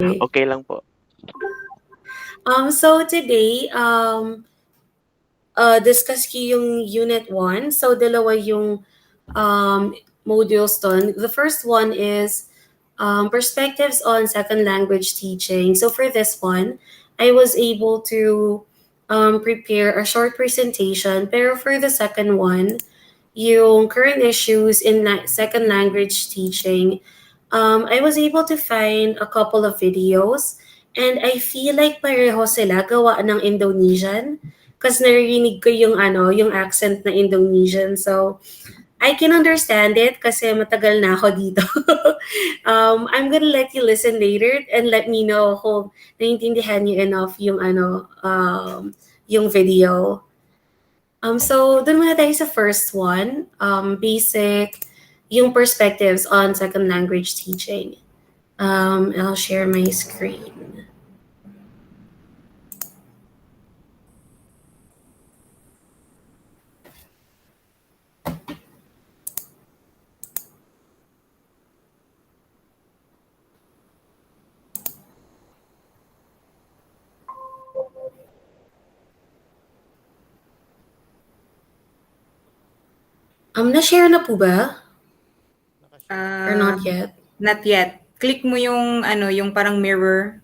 Okay lang po. So today, discuss ko yung Unit 1. So dalawa yung modules dun. The first one is perspectives on second language teaching. So for this one, I was able to prepare a short presentation. Pero for the second one, yung current issues in second language teaching, I was able to find a couple of videos and I feel like pareho sila gawa ng Indonesian kasi narinig ko yung yung accent na Indonesian. So I can understand it kasi matagal na ako dito. I'm gonna let you listen later and let me know kung naiintindihan niyo enough yung yung video. So dun muna tayo sa first one, basic, yung perspectives on second language teaching. I'll share my screen. Na-share na po ba? Or not yet? Not yet. Click mo yung yung parang mirror.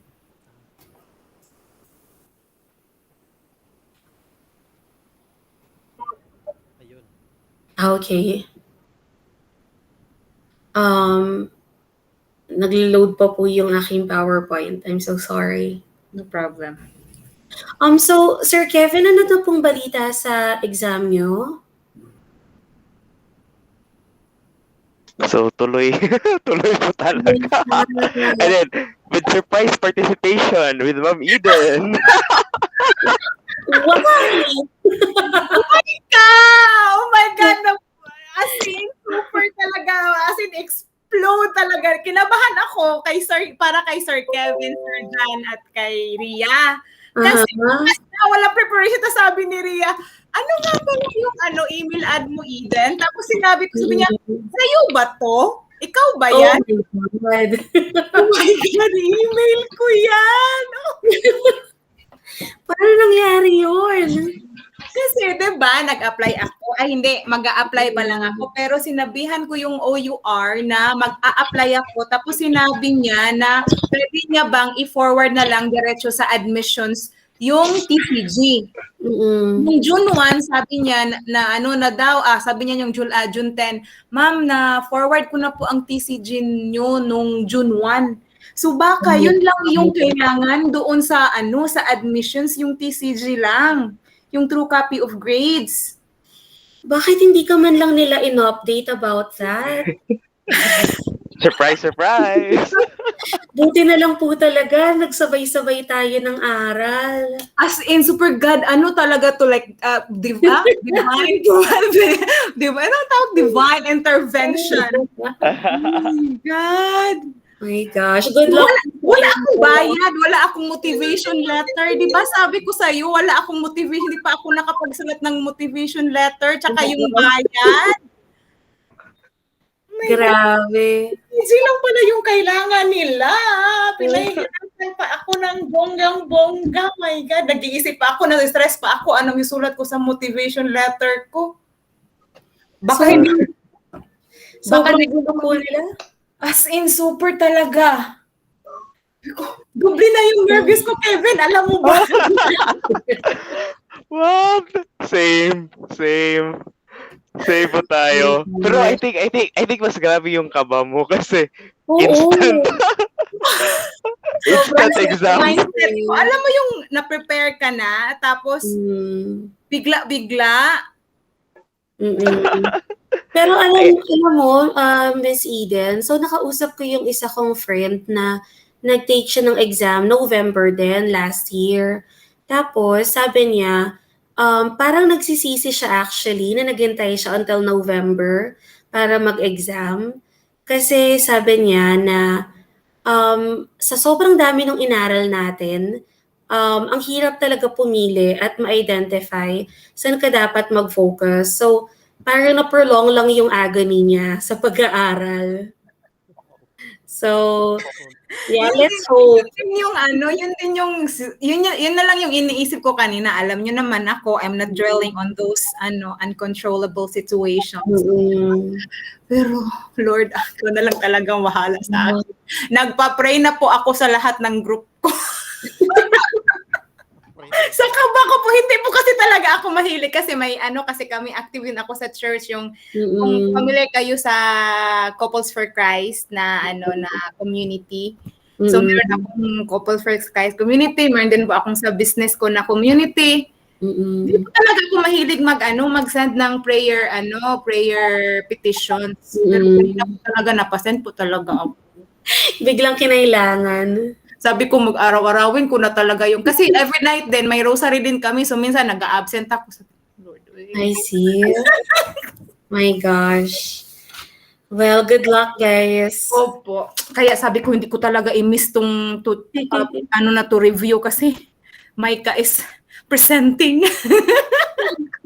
Okay. Naglo-load pa po yung aking PowerPoint. I'm so sorry. No problem. So, Sir Kevin, ano na pong balita sa exam nyo? So tuloy tuloy po talaga. And then with surprise participation with Ma'am Eden. Why? Oh my God! As in, super talaga. As in, explode talaga. Kinabahan ako para kay Sir Kevin, Sir Jan, at kay Ria. Kasi wala preparation. Tapos sabi ni Ria, ano nga ba yung email ad mo, Eden? Tapos sabi niya, sa'yo ba to? Ikaw ba yan? Oh my God. Oh my God, email ko yan! Paano nangyari yun? Kasi, diba, nag-apply ako. Ay, hindi, mag-a-apply pa lang ako. Pero sinabihan ko yung OUR na mag-a-apply ako. Tapos sinabi niya na pwede niya bang i-forward na lang diretso sa admissions yung TCG. Yung June 1, sabi niya sabi niya yung June 10, ma'am, na forward ko na po ang TCG nyo nung June 1. So baka yun lang yung kailangan doon sa sa admissions, yung TCG lang, yung true copy of grades. Bakit hindi ka man lang nila in-update about that? Surprise, surprise! Buti na lang po talaga, nagsabay-sabay tayo ng aral. As in, super God, talaga to, like, divine, divine intervention. Oh my God! My gosh, good luck. Wala akong bayad, wala akong motivation letter. Di ba sabi ko sa'yo, wala akong motivation, hindi pa ako nakapagsulat ng motivation letter, tsaka yung bayad. Grabe. Easy lang pala yung kailangan nila. Pinahihirapan pa ako ng bonggang-bongga. My God, nag-iisip pa ako, na-stress pa ako, anong isulat ko sa motivation letter ko. Baka hindi. Baka nagulong po nila? As in, super talaga. Doble na yung nervous ko, Kevin. Alam mo ba? What? Same po tayo. Pero I think mas grabe yung kaba mo kasi instant. Instant exam. Mindset ko. Alam mo yung na-prepare ka na, tapos bigla. Pero alam mo, Miss Eden, so nakausap ko yung isa kong friend na nag-take siya ng exam November din last year. Tapos sabi niya, parang nagsisisi siya actually na naghintay siya until November para mag-exam. Kasi sabi niya na sa sobrang dami ng inaral natin, ang hirap talaga pumili at ma-identify saan ka dapat mag-focus. So, parang na-prolong lang yung agony niya sa pag-aaral. So, Yeah, Yun let's din hope. yun din yung ano, yun na lang yung iniisip ko kanina. Alam niyo naman ako, I'm not dwelling on those uncontrollable situations. Mm-mm. Pero Lord, ako na lang talagang bahala sa Mhm. akin. Nagpa-pray na po ako sa lahat ng group ko. Sa kaba ko po, hindi po kasi talaga ako mahilig kasi may kasi kami active din ako sa church yung kung Mm-mm. familiar kayo sa Couples for Christ na na community. So meron Mm-mm. akong Couples for Christ community, meron din po akong sa business ko na community. Hindi Mm-mm. po talaga ako mahilig mag-send ng prayer petitions. Pero kanina po Mm-mm. talaga napasend po talaga ako. Biglang kinailangan. Sabi ko mag-araw-arawin ko na talaga yung kasi every night din may rosary din kami so minsan nag-a-absent ako sa Lord. I see. My gosh. Well, good luck, guys. Opo. Kaya sabi ko hindi ko talaga i-miss tong to review kasi Micah is presenting.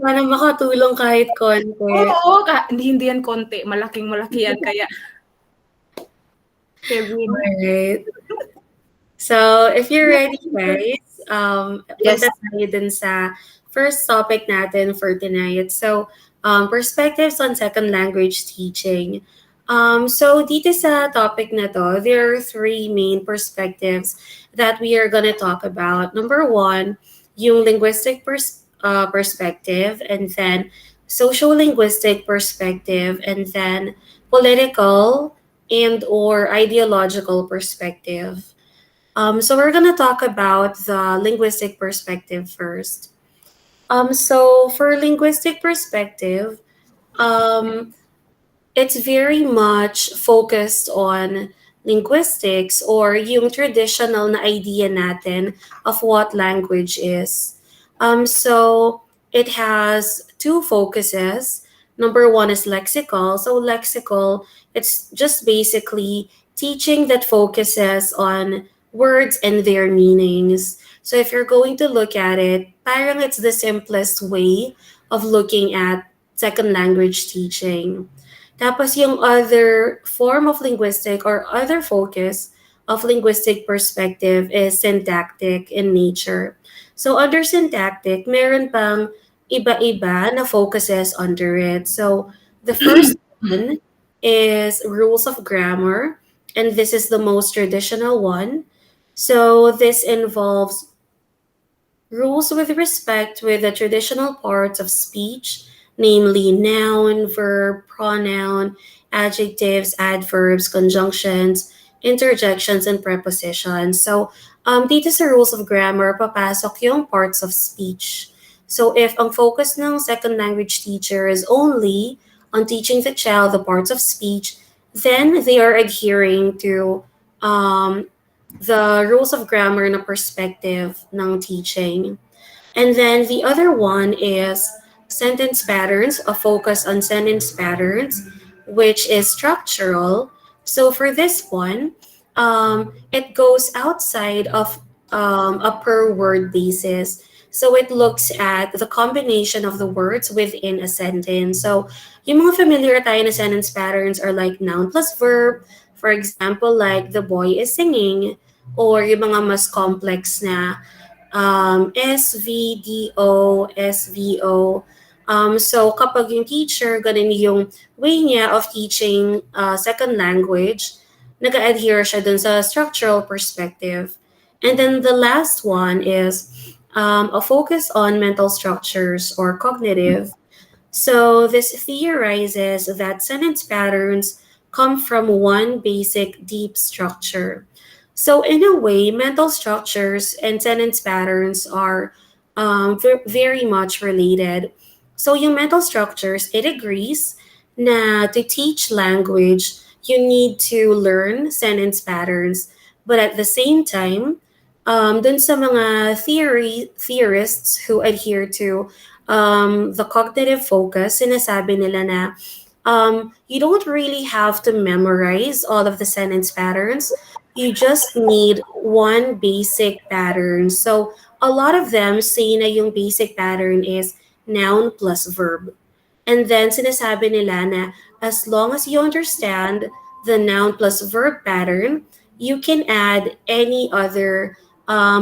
Sana makatulong kahit konti. Oo, hindi yan konti, malaking-malaki yan kaya Kevin. Alright. So, if you're ready, guys, Yes. punta tayo dun sa first topic natin for tonight. So, perspectives on second language teaching. So, dito sa topic na to, there are three main perspectives that we are gonna talk about. Number one, yung linguistic perspective, and then social-linguistic perspective, and then political and or ideological perspective. So we're gonna talk about the linguistic perspective first. So for linguistic perspective, um, it's very much focused on linguistics or yung traditional na idea natin of what language is. So it has two focuses. Number one is lexical. So lexical, it's just basically teaching that focuses on words and their meanings. So if you're going to look at it, parang it's the simplest way of looking at second language teaching. Tapos yung other form of linguistic or other focus of linguistic perspective is syntactic in nature. So under syntactic, meron pang iba-iba na focuses under it. So the first one is rules of grammar, and this is the most traditional one. So this involves rules with respect with the traditional parts of speech, namely noun, verb, pronoun, adjectives, adverbs, conjunctions, interjections, and prepositions. So, dito sa rules of grammar, papasok yung parts of speech. So, if ang focus ng second language teacher is only on teaching the child the parts of speech, then they are adhering to um, the rules of grammar na perspective ng teaching. And then the other one is sentence patterns, a focus on sentence patterns, which is structural. So for this one, it goes outside of a per word basis. So it looks at the combination of the words within a sentence. So yung mga familiar tayo na sentence patterns are like noun plus verb. For example, like the boy is singing, or yung mga mas complex na SVDO, SVO. So kapag yung teacher, ganun yung way niya of teaching second language, nag-adhere siya dun sa structural perspective. And then the last one is a focus on mental structures or cognitive. So this theorizes that sentence patterns come from one basic deep structure. So in a way, mental structures and sentence patterns are very much related. So yung mental structures, it agrees na to teach language, you need to learn sentence patterns. But at the same time, dun sa mga theorists who adhere to the cognitive focus, sinasabi nila na you don't really have to memorize all of the sentence patterns. You just need one basic pattern. So a lot of them say na yung basic pattern is noun plus verb. And then sinasabi nila na as long as you understand the noun plus verb pattern, you can add any other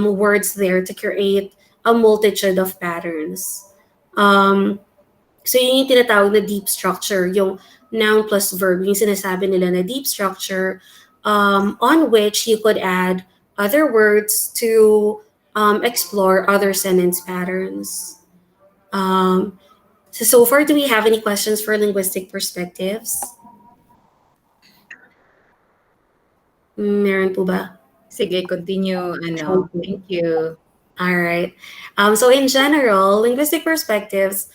words there to create a multitude of patterns. Um, so yun yung tinatawag na deep structure, yung noun plus verb, yung sinasabi nila na deep structure, on which you could add other words to explore other sentence patterns. So far, do we have any questions for linguistic perspectives? Meron po ba? Sige, continue. Thank you. All right. So in general, linguistic perspectives,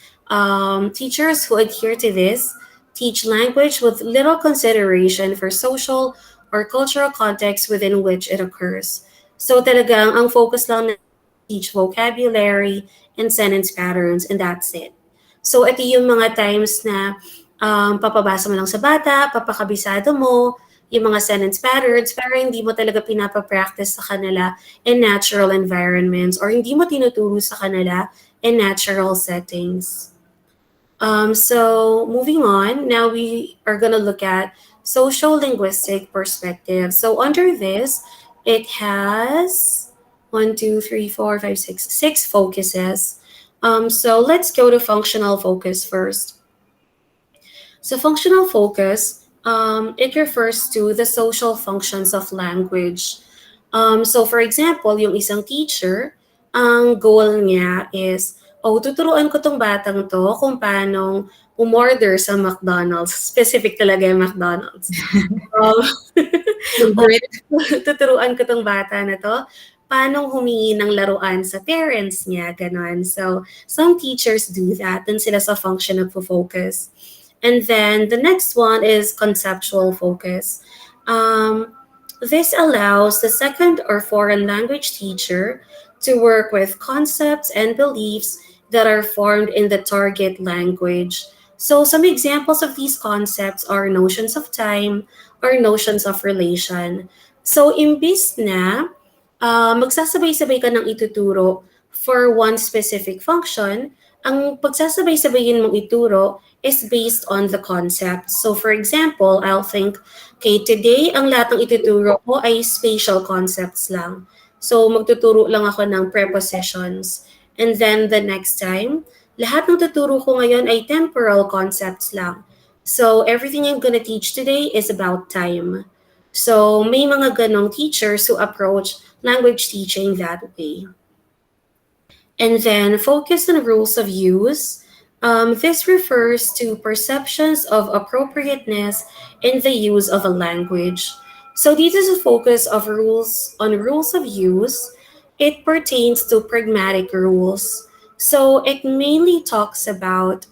teachers who adhere to this teach language with little consideration for social or cultural context within which it occurs. So talagang ang focus lang nila is to teach vocabulary and sentence patterns, and that's it. So ito yung mga times na papabasa mo lang sa bata, papakabisado mo, yung mga sentence patterns, pero hindi mo talaga pinapapractice sa kanila in natural environments or hindi mo tinuturo sa kanila in natural settings. So moving on, now we are going to look at social linguistic perspective. So under this, it has 6 focuses. So let's go to functional focus first. So functional focus, it refers to the social functions of language. So for example, yung isang teacher, ang goal niya is, tuturuan ko tong batang to kung paano umorder sa McDonald's. Specific talaga yung McDonald's. Tuturuan ko tong bata na to paano humingi ng laruan sa parents niya, ganon. So, some teachers do that. Dun sila sa function of focus. And then the next one is conceptual focus. This allows the second or foreign language teacher to work with concepts and beliefs that are formed in the target language. So some examples of these concepts are notions of time or notions of relation. So imbis na magsasabay-sabay ka ng ituturo for one specific function, ang pagsasabay-sabayin mong ituro is based on the concept. So for example, I'll think, okay, today ang lahat ng ituturo ko ay spatial concepts lang. So magtuturo lang ako ng prepositions. And then the next time, lahat ng tuturo ko ngayon ay temporal concepts lang. So everything I'm gonna teach today is about time. So may mga ganong teachers who approach language teaching that way. And then focus on rules of use. This refers to perceptions of appropriateness in the use of a language. So this is a focus of rules on rules of use. It pertains to pragmatic rules. So it mainly talks about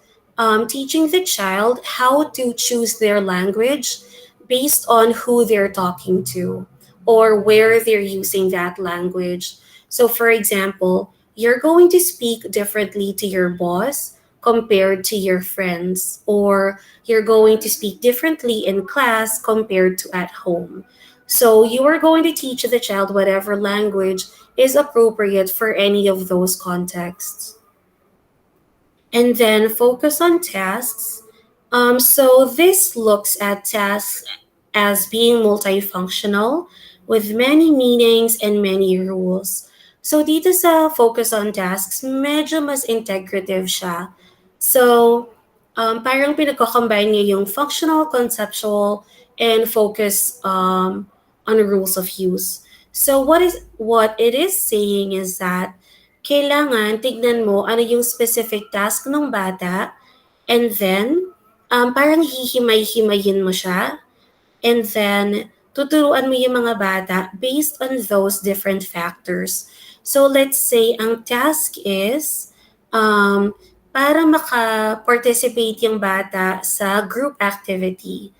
teaching the child how to choose their language based on who they're talking to or where they're using that language. So for example, you're going to speak differently to your boss compared to your friends, or you're going to speak differently in class compared to at home. So you are going to teach the child whatever language is appropriate for any of those contexts. And then focus on tasks. So this looks at tasks as being multifunctional with many meanings and many rules. So dito sa focus on tasks, medyo mas integrative siya. So parang pinagko-combine niya yung functional, conceptual, and focus on rules of use. So what it is saying is that kailangan tignan mo ano yung specific task ng bata, and then parang hihimay-himayin mo siya, and then tuturuan mo yung mga bata based on those different factors. So let's say ang task is para maka-participate yung bata sa group activity.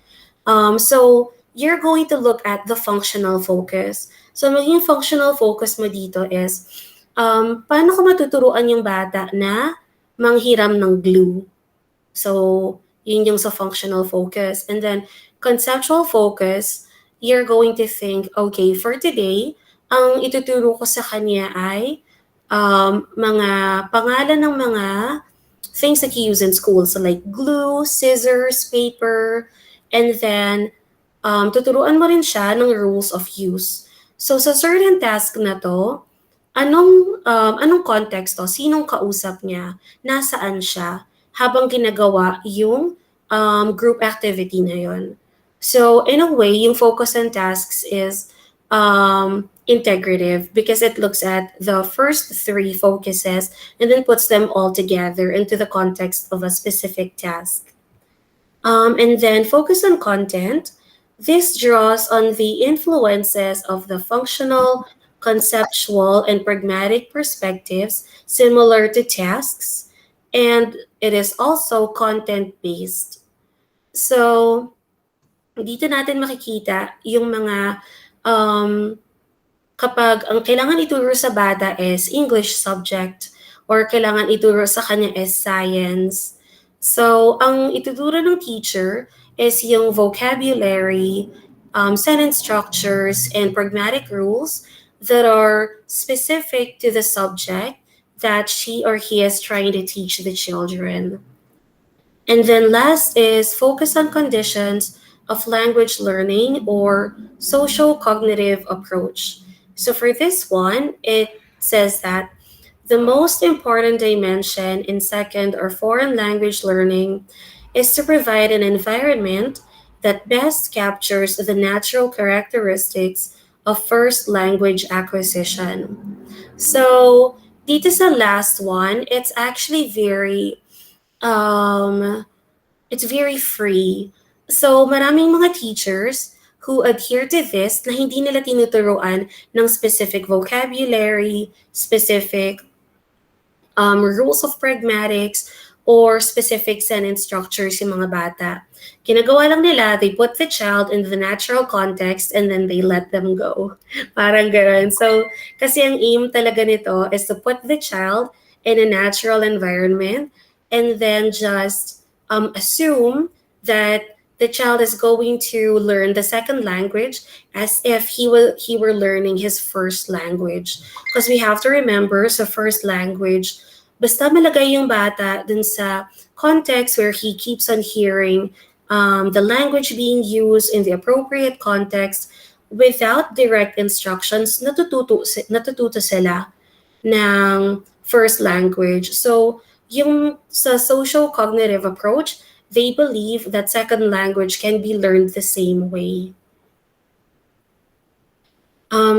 So you're going to look at the functional focus. So maging functional focus mo dito is paano ko matuturuan yung bata na manghiram ng glue? So, yun yung sa functional focus. And then, conceptual focus, you're going to think, okay, for today, ang ituturo ko sa kanya ay mga pangalan ng mga things that you use in school. So like glue, scissors, paper, and then tuturuan mo rin siya ng rules of use. So sa certain task na to, anong konteksto, sinong kausap niya, nasaan siya, habang ginagawa yung group activity na yun. So in a way, yung focus on tasks is integrative because it looks at the first three focuses and then puts them all together into the context of a specific task. And then focus on content. This draws on the influences of the functional, conceptual, and pragmatic perspectives similar to tasks, and it is also content based. So, dito natin makikita yung mga um, kapag ang kailangan ituro sa bata is English subject or kailangan ituro sa kanya is science. So, ang ituturo ng teacher is yung vocabulary, sentence structures, and pragmatic rules that are specific to the subject that she or he is trying to teach the children. And then last is focus on conditions of language learning or social cognitive approach. So for this one, it says that the most important dimension in second or foreign language learning is to provide an environment that best captures the natural characteristics of first language acquisition. So dito sa last one, um, it's very free. So, maraming mga teachers who adhere to this na hindi nila tinuturuan ng specific vocabulary, specific rules of pragmatics, or specific sentence structures yung mga bata. Ginagawa lang nila, they put the child in the natural context and then they let them go. Parang gano'n. So, kasi ang aim talaga nito is to put the child in a natural environment and then just assume that the child is going to learn the second language as if he were learning his first language. Because we have to remember sa first language, basta malagay yung bata dun sa context where he keeps on hearing the language being used in the appropriate context without direct instructions, natututo sila ng first language. So, yung sa social cognitive approach, they believe that second language can be learned the same way.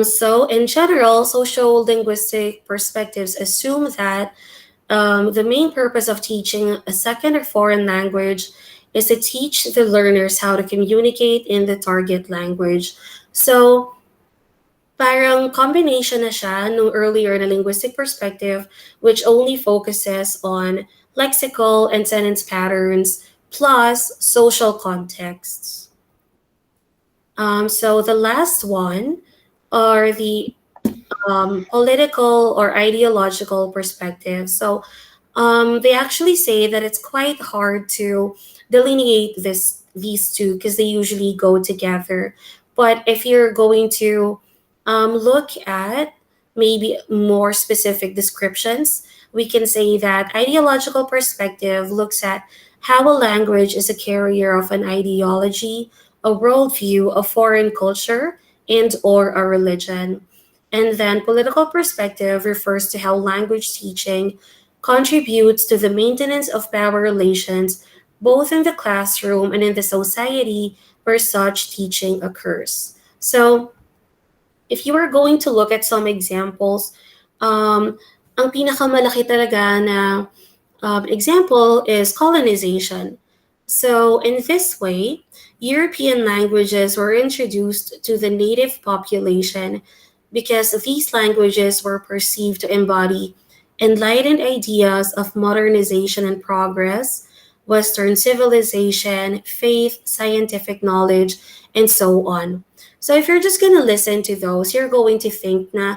So, in general, social linguistic perspectives assume that the main purpose of teaching a second or foreign language is to teach the learners how to communicate in the target language. So, parang combination na siya nung earlier na linguistic perspective, which only focuses on lexical and sentence patterns plus social contexts. So the last one are the political or ideological perspectives. So they actually say that it's quite hard to delineate these two because they usually go together. But if you're going to look at maybe more specific descriptions, we can say that ideological perspective looks at how a language is a carrier of an ideology, a worldview, a foreign culture, and or a religion. And then political perspective refers to how language teaching contributes to the maintenance of power relations both in the classroom and in the society where such teaching occurs. So, if you are going to look at some examples, ang pinakamalaki talaga na example is colonization. So, in this way, European languages were introduced to the native population because these languages were perceived to embody enlightened ideas of modernization and progress, Western civilization, faith, scientific knowledge, and so on. So if you're just going to listen to those, you're going to think na,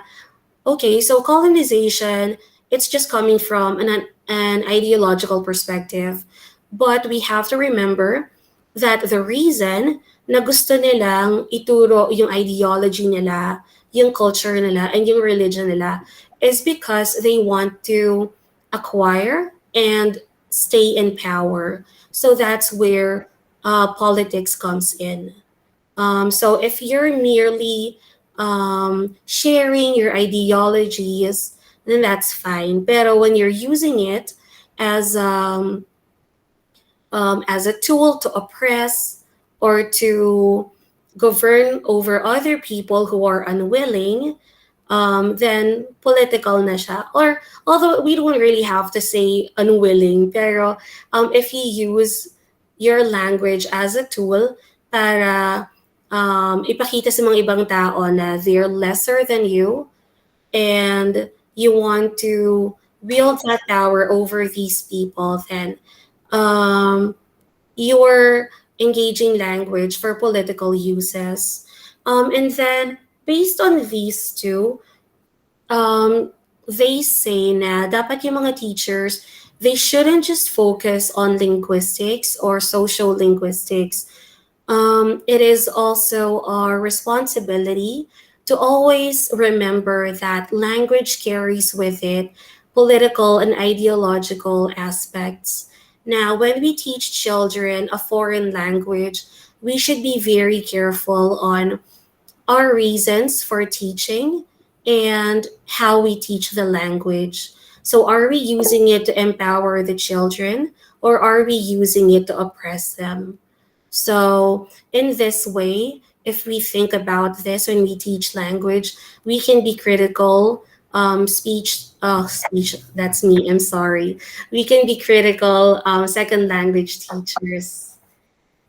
okay, so colonization, it's just coming from an ideological perspective. But we have to remember that the reason na gusto nilang ituro yung ideology nila, yung culture nila, and yung religion nila is because they want to acquire and stay in power. So that's where politics comes in. So if you're merely sharing your ideologies, then that's fine. Pero when you're using it as as a tool to oppress or to govern over other people who are unwilling, then political na siya. Or although we don't really have to say unwilling, pero if you use your language as a tool para ipakita sa mga ibang tao na they're lesser than you and you want to wield that power over these people, then um, you're engaging language for political uses. And then based on these two, um, they say na dapat yung mga teachers, they shouldn't just focus on linguistics or social linguistics. It is also our responsibility to always remember that language carries with it political and ideological aspects. Now, when we teach children a foreign language, we should be very careful on our reasons for teaching and how we teach the language. So, are we using it to empower the children or are we using it to oppress them? So, in this way, if we think about this when we teach language, we can be critical. Speech, that's me, I'm sorry. We can be critical second language teachers.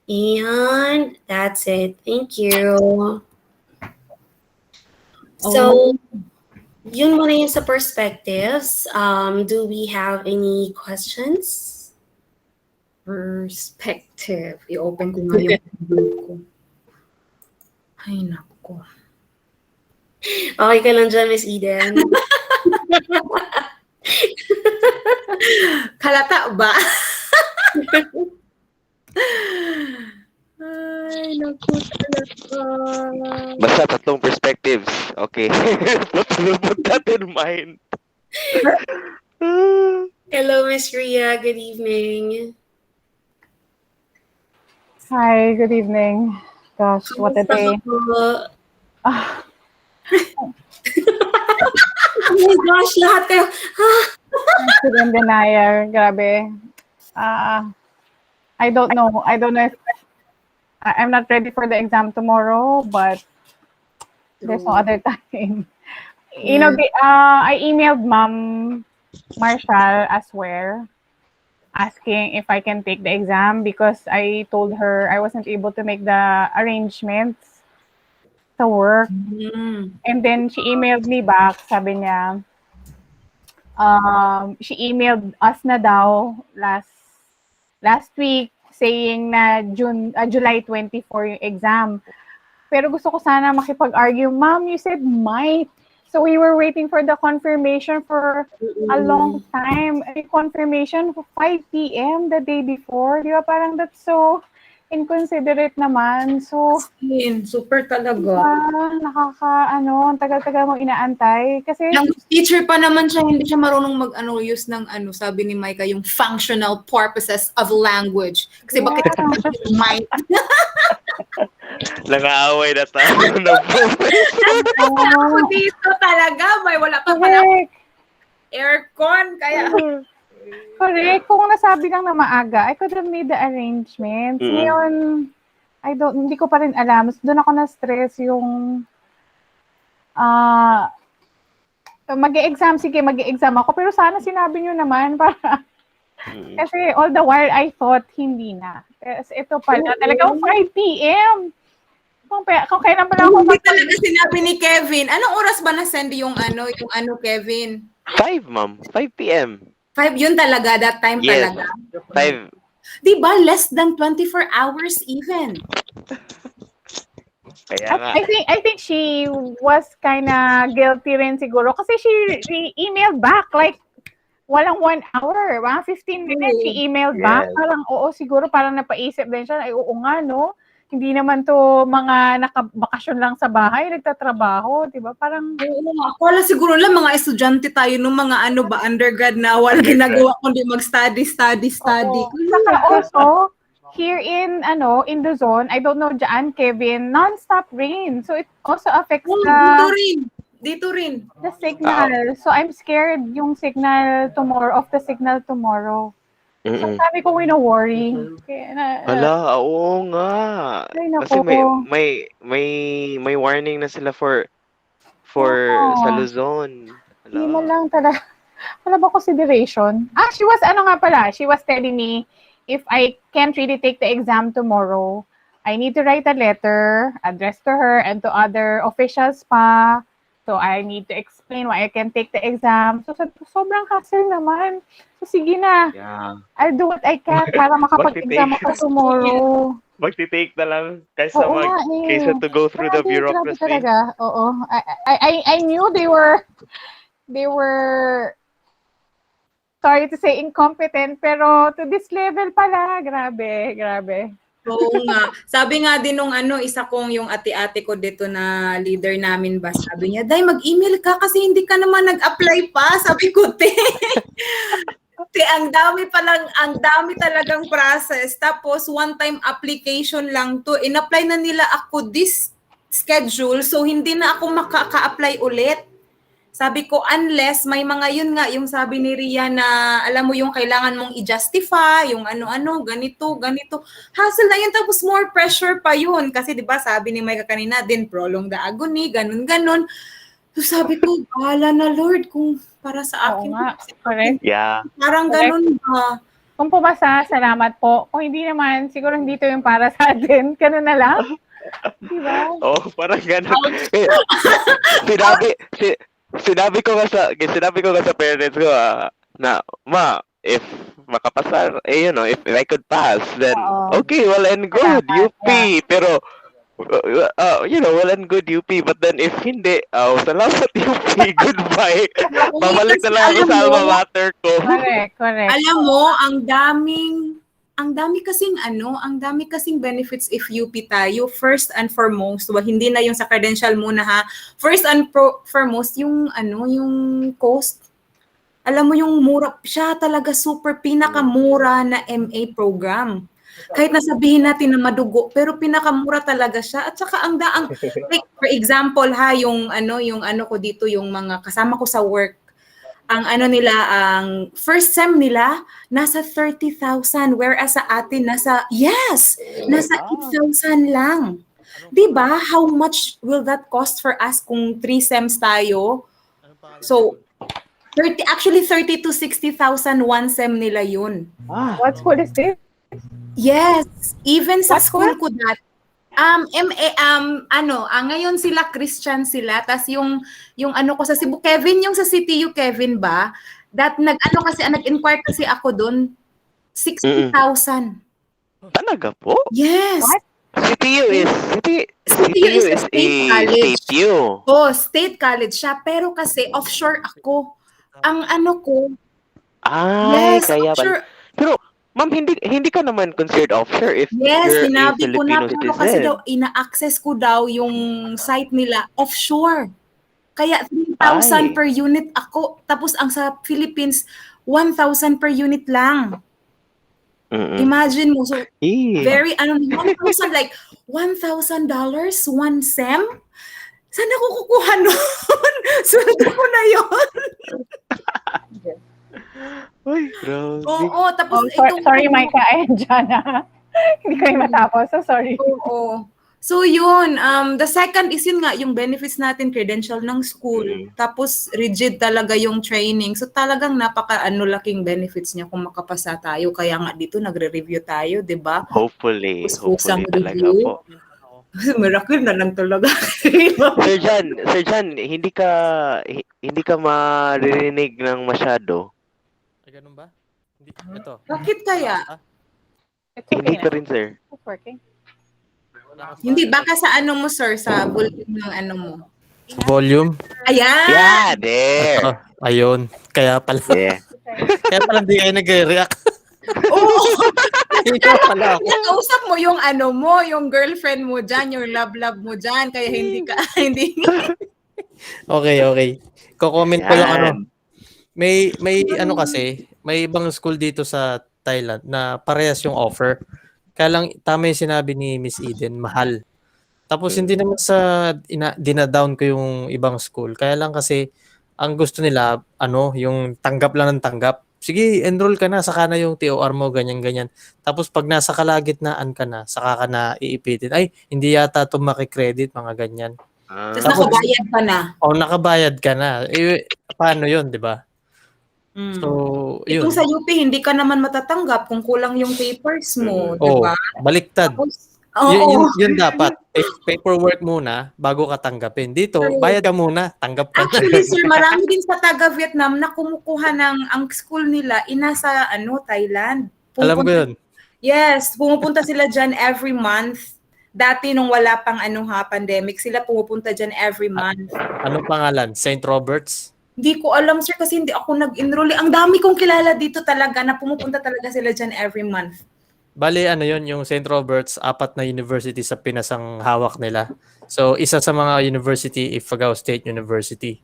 And that's it. Thank you. So, yun muna yun sa perspectives. Do we have any questions? Perspective. I-open ko nga yung Google ko. Ay, nako. Okay ka lang dyan, Miss Eden? Kalata ba? Ay, naku talaga. Basta tatlong perspectives. Okay. Put that in mind. Hello, Miss Ria. Good evening. Hi, good evening. Gosh, what a day. Ah. Oh my gosh, lahat kayo. Student denier, grabe. I don't know. I don't know if I'm not ready for the exam tomorrow, but there's no other time. You know, I emailed Mom Marshall as well, asking if I can take the exam because I told her I wasn't able to make the arrangements to work. And then she emailed me back, sabi niya, she emailed us na daw last week saying na July 24 yung exam. Pero gusto ko sana makipag-argue, Ma'am, you said might. So we were waiting for the confirmation for a long time. A confirmation for 5 p.m. the day before. Di ba? Parang that's so inconsiderate naman. So, super talaga. Ang tagal-tagal mo inaantay. Kasi, yung teacher pa naman siya, hindi siya marunong use ng sabi ni Micah, yung functional purposes of language. Kasi bakit might? Nang-aaway na tayo. Ako dito talaga, may wala pa pala aircon, kaya... Correct. Kung nasabi lang na maaga, I could have made the arrangements. Ngayon, hindi ko pa rin alam. Doon ako na-stress yung mag-e-exam. Sige, mag-e-exam ako. Pero sana sinabi nyo naman para kasi all the while I thought hindi na. Kasi ito pala, talagang 5 p.m. Kung kailan pala ako hindi talaga sinabi ni Kevin. Anong oras ba na-send yung Kevin? 5, ma'am. 5 p.m. 5 yun talaga, that time Yes, talaga. 5. Diba? Less than 24 hours even. Kaya nga. I think she was kinda guilty rin siguro kasi she emailed back like walang 1 hour, mga 15 minutes she emailed back. Parang oo, siguro parang napaisip din siya, ay oo nga no. Hindi naman to mga nakabakasyon lang sa bahay, nagtatrabaho, di ba? Parang... Wala siguro lang mga estudyante tayo nung mga undergrad na wala ginagawa kundi mag-study. Saka also, here in Luzon, I don't know dyan, Kevin, non-stop rain. So it also affects Oh, the dito rin. the signal. So I'm scared yung signal tomorrow, of the signal tomorrow. So Mm-mm. sabi ko, worry. Kaya Hala, oo nga. ay Kasi nako. may warning na sila for sa Oo. Luzon. Hindi man Hala. lang talaga. Wala ba consideration? She was telling me, if I can't really take the exam tomorrow, I need to write a letter addressed to her and to other officials pa. So I need to explain why I can take the exam. So sabi ko, sobrang hassle naman. So sige na, Yeah. I'll do what I can para makapag-exam Magti-take. ako tomorrow. Magti-take na lang Oo nga eh. kaysa to go through the Grabe bureaucracy. talaga. Oo. I knew they were sorry to say incompetent, pero to this level pala, grabe. Oo nga. Sabi nga din nung isa kong yung ate-ate ko dito na leader namin ba, sabi niya, Day, mag-email ka kasi hindi ka naman nag-apply pa. Sabi ko, te, ang dami talagang process. Tapos, one-time application lang to. In-apply na nila ako this schedule, so hindi na ako makaka-apply ulit. Sabi ko, unless may mga yun nga, yung sabi ni Ria na, alam mo yung kailangan mong i-justify, yung ano-ano, ganito. Hassle na yun, tapos more pressure pa yun. Kasi di ba sabi ni Micah kanina, din prolong the agony, ganun. So sabi ko, bahala na Lord, kung para sa akin. Oo nga, correct. Yeah. Parang ganun ba? Kung pumasa, salamat po. Kung hindi naman, siguro hindi to yung para sa atin. Ganun na lang. Diba? Oh, parang ganun. Sinabi ko nga sa parents ko na if makapasa, if I could pass, then okay, well and good, UP. Pero well and good UP, but then if hindi, salamat UP, goodbye. Babalik na lang ako sa alma mater ko. Correct. Alam mo, ang dami kasing benefits if UP tayo. First and foremost, hindi na yung sa credential muna ha. First and foremost, yung cost. Alam mo yung mura, siya talaga super pinakamura na MA program. Kahit nasabihin natin na madugo, pero pinakamura talaga siya. At saka like for example ha, yung ko dito, yung mga kasama ko sa work, ang ang first sem nila nasa 30,000, whereas sa atin nasa 8,000 lang. 'Di ba? How much will that cost for us kung 3 sems tayo? So 30 to 60,000 one sem nila yun. What school is this? Yes, even sa school ko that ngayon sila Christian sila, tas yung ko sa Cebu, Kevin, yung sa CTU Kevin ba, nag-inquire kasi ako doon, 60,000. Talaga po? Yes. What? CTU is a state college. state U. Oh, state college siya, pero kasi offshore ako. Ang ko, Ay, yes, kaya offshore. Pero ma'am, hindi ka naman considered offshore if Yes, you're a sinabi ko na, Filipino pero kasi citizen. daw, ina-access ko daw yung site nila offshore. Kaya 3,000 Ay. per unit ako. Tapos ang sa Philippines, 1,000 per unit lang. Mm-mm. Imagine mo, so Eh. very, 1,000, like $1,000 one sem? Saan ako kukuha nun? Sweldo ko na yun. Ay, grabe. Oo, tapos Sorry, Micah, I am Jana. Hindi ko yung matapos, so sorry. Oo. So yun, the second is yun nga, yung benefits natin, credential ng school, tapos rigid talaga yung training. So talagang laking benefits niya kung makapasa tayo. Kaya nga dito nagre-review tayo, di ba? Hopefully talaga review. po. Miracle na lang talaga. Sir John, hindi ka maririnig ng masyado. Ay, ganun ba? Ito. Bakit kaya? It's okay Hindi pa na. rin, sir. It's working. Hindi, baka sa mo, sir, sa volume ng mo. Volume? Ayan! Yeah, there. Oh, ayun. Kaya pala. Yeah. Kaya pala hindi kayo nag-react. Oo! Kaya pala ako. Nakausap mo yung yung girlfriend mo dyan, yung love mo dyan, kaya hindi ka, hindi. Okay. Ko-comment ko lang Yan. May kasi, may ibang school dito sa Thailand na parehas yung offer. Kaya lang, tama yung sinabi ni Miss Eden, mahal. Tapos hindi naman sa dinadown ko yung ibang school. Kaya lang kasi ang gusto nila yung tanggap lang ng tanggap. Sige, enroll ka na, saka na yung TOR mo, ganyan-ganyan. Tapos pag nasa kalagitnaan ka na, saka ka na iipitin. Ay, hindi yata ito makikredit, mga ganyan. Tapos Tapos, nakabayad ka na. nakabayad ka na. Paano yun, di ba? Mm. So, Itong yun. sa UP, hindi ka naman matatanggap kung kulang yung papers mo, di ba? Baliktad. Yun dapat. Paperwork muna bago ka tanggapin. Dito, bayad ka muna, tanggap ka na. Actually, sir, marami din sa taga-Vietnam na kumukuha ang school nila nasa Thailand. Alam ko yun. Yes, pumupunta sila dyan every month. Dati nung wala pang pandemic, sila pumupunta dyan every month. Anong pangalan? St. Roberts? Hindi ko alam, sir, kasi hindi ako nag-enroll. Ang dami kong kilala dito talaga na pumupunta talaga sila dyan every month. Bale, yun, yung St. Roberts, 4 na university sa Pinas ang hawak nila. So, isa sa mga university, Ifugao State University.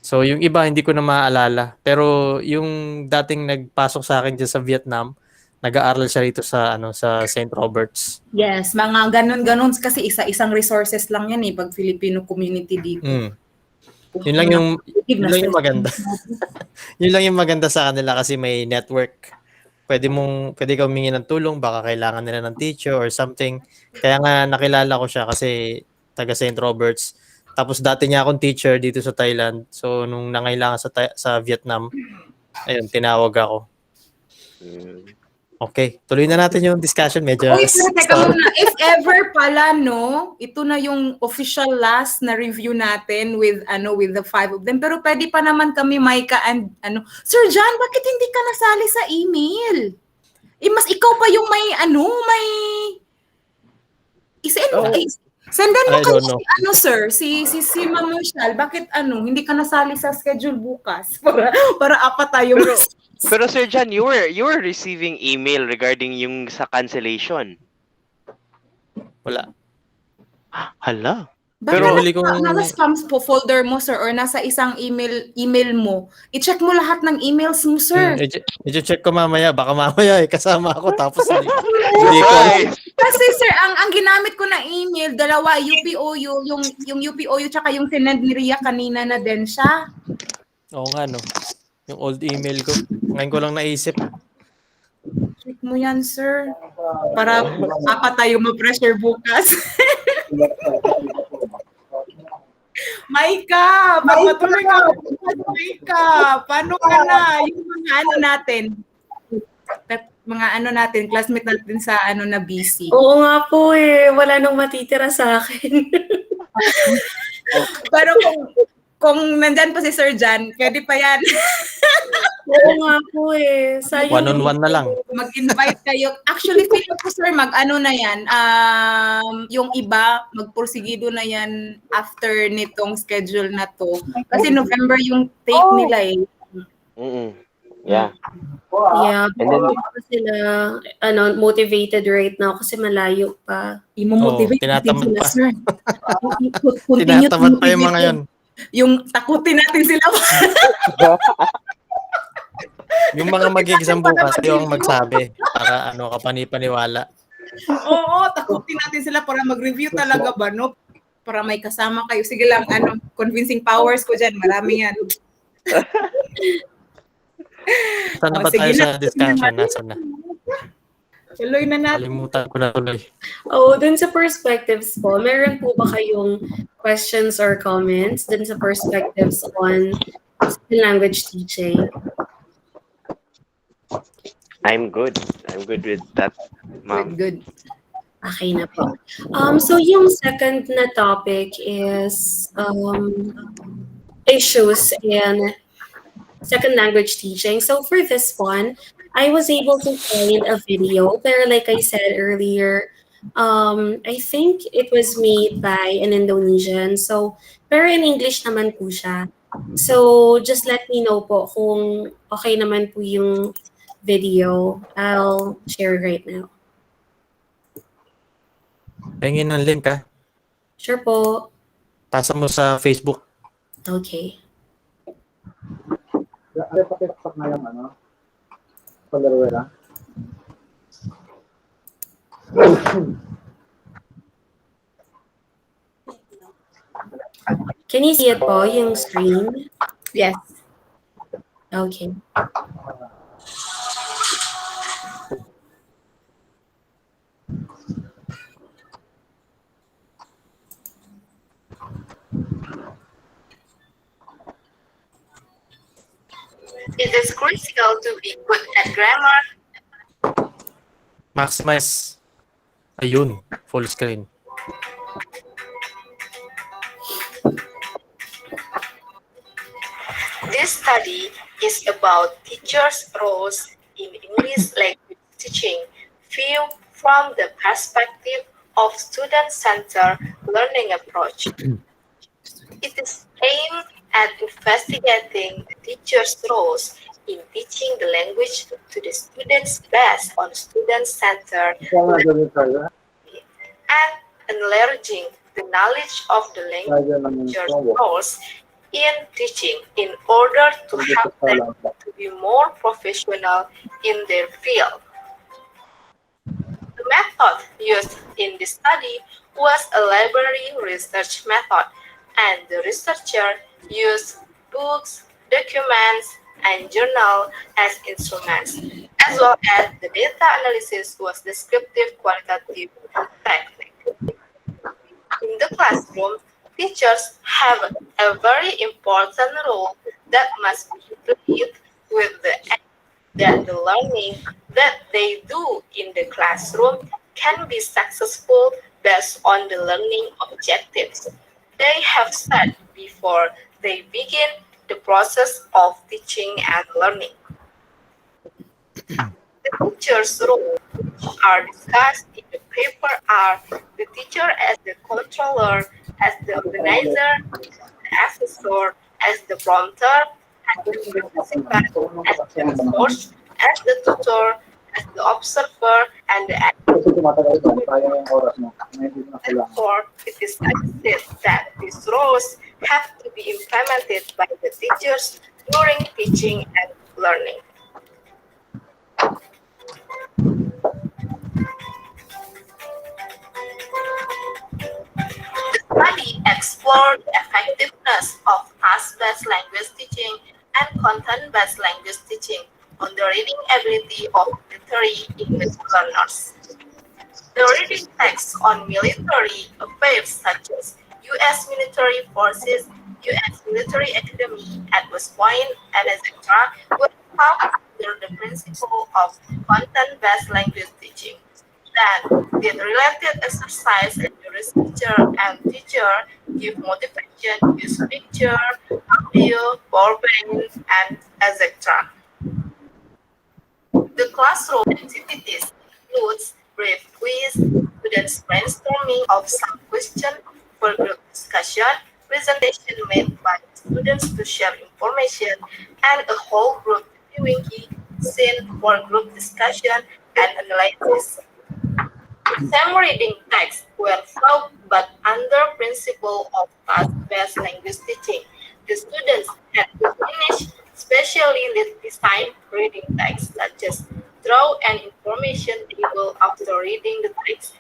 So, yung iba, hindi ko na maaalala. Pero, yung dating nagpasok sa akin dyan sa Vietnam, nag-aaral siya rito sa St. Roberts. Yes, mga ganun-ganun kasi isa-isang resources lang yan pag Filipino community dito. Yun lang yung maganda. Yun lang yung maganda sa kanila kasi may network. Pwede ka humingi ng tulong, baka kailangan nila ng teacher or something. Kaya nga nakilala ko siya kasi taga St. Roberts. Tapos dati niya akong teacher dito sa Thailand. So nung nangailangan sa Vietnam, ayun, tinawag ako. Okay, tuloy na natin yung discussion. Medyo teka muna. If ever pala, ito na yung official last na review natin with the 5 of them. Pero pwede pa naman kami, Micah and Sir John, bakit hindi ka nasali sa email? Mas ikaw pa yung may sendan mo kayo sir, si Ma'am Michelle, bakit hindi ka nasali sa schedule bukas para apat tayo. Pero Sir John, you were receiving email regarding yung sa cancellation. Wala. Hala. Pero nasa spam folder mo, sir, or nasa isang email mo, i-check mo lahat ng emails mo, sir. I-check ko mamaya. Baka mamaya kasama ako tapos hindi ko. Kasi sir, ang ginamit ko na email, dalawa, UPOU, yung UPOU tsaka yung sinend ni Ria kanina na din siya. Oo nga, no. Yung old email ko. Ngayon ko lang naisip. Check mo yan, sir. Para apat tayo ma-pressure bukas. Micah, pagpatuloy ka. Micah, paano ka na? Yung mga natin, classmate natin sa na BC. Oo nga po wala nang matitira sa akin. Pero kung nandyan pa si Sir John, pwede pa yan. Oo nga po One-on-one na lang. Mag-invite kayo. Actually, feeling ko, sir, na yan. Yung iba, magporsigido na yan after nitong schedule na to. Kasi November yung take nila Yeah. Yeah, and then sila motivated right now kasi malayo pa. I-motivate tinatamad pa. Sir. Tinatamad pa yung mga yun. Yung takutin natin sila. Yung mga mag-exam bukas, yung magsabi para kapani-paniwala. Oo, takutin natin sila para mag-review talaga ba, no? Para may kasama kayo. Sige lang, convincing powers ko dyan. Marami yan. Saan na ba tayo sa discussion? Nasaan na? Tuloy na natin. Kalimutan ko na tuloy. Dun sa perspectives po, meron po ba kayong questions or comments dun sa perspectives on language teaching? I'm good with that, ma'am. Good. Okay na po. So yung second na topic is issues in second language teaching. So for this one, I was able to find a video, pero like I said earlier, I think it was made by an Indonesian. So, pero in English naman po siya. So, just let me know po kung okay naman po yung video. I'll share right now. Pahingin ng link, ha? Sure po. Pasa mo sa Facebook. Okay. Can you see it po, yung screen? Yes. Okay. It is critical to be good at grammar. Maximize. Ayun, full screen. This study is about teachers' roles in English language teaching, viewed from the perspective of student-centered learning approach. It is aimed at investigating the teachers' roles in teaching the language to the students based on student-centered learning and enlarging the knowledge of the language teachers' roles in teaching in order to help them to be more professional in their field. The method used in this study was a library research method, and the researcher used books, documents, and journal as instruments, as well as the data analysis was descriptive qualitative technique. In the classroom, teachers have a very important role that must be played with the aim that the learning that they do in the classroom can be successful based on the learning objectives they have set before they begin the process of teaching and learning. The teacher's role, which are discussed in the paper, are the teacher as the controller, as the organizer, the assessor, as the prompter, as the participant, as the resource, as the tutor, as the observer, and the therefore, it is suggested that these roles have to be implemented by the teachers during teaching and learning. The study explored the effectiveness of task-based language teaching and content-based language teaching on the reading ability of military English learners. The reading texts on military affairs such as U.S. military forces, U.S. military academy at West Point, and etc. were taught under the principle of content-based language teaching. Then, the related exercise and the researcher and teacher give motivation, use picture, audio, PowerPoint, and etc. The classroom activities includes brief quiz, students brainstorming of some question for group discussion, presentation made by students to share information, and a whole group reviewing key scene for group discussion and analysis. Some reading texts were taught but under principle of task-based language teaching. The students had to finish specially designed reading texts such as draw an information table after reading the text,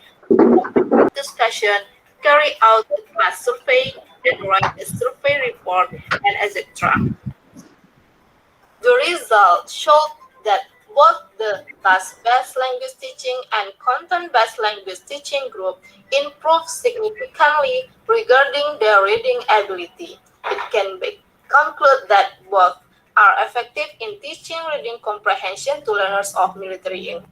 discussion, carry out a class survey, then write a survey report, and etc. The result showed that both the task-based language teaching and content-based language teaching group improved significantly regarding their reading ability. It can be concluded that both are effective in teaching reading comprehension to learners of military English.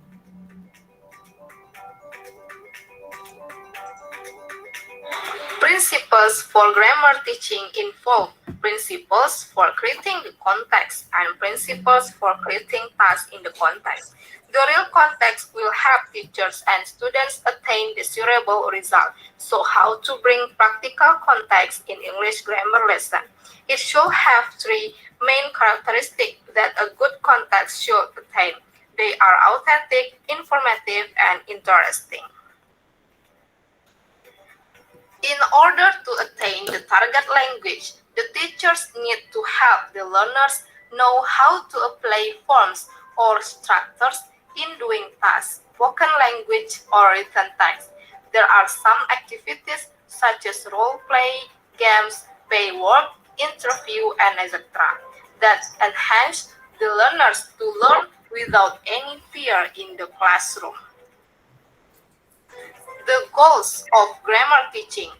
Principles for grammar teaching involve principles for creating the context and principles for creating tasks in the context. The real context will help teachers and students attain desirable result. So how to bring practical context in English grammar lesson? It should have three main characteristics that a good context should attain. They are authentic, informative, and interesting. In order to attain the target language, the teachers need to help the learners know how to apply forms or structures in doing tasks. spoken language or written text. There are some activities such as role play, games, paid work, interview, and etc. that enhance the learners to learn without any fear in the classroom. The goals of grammar teaching.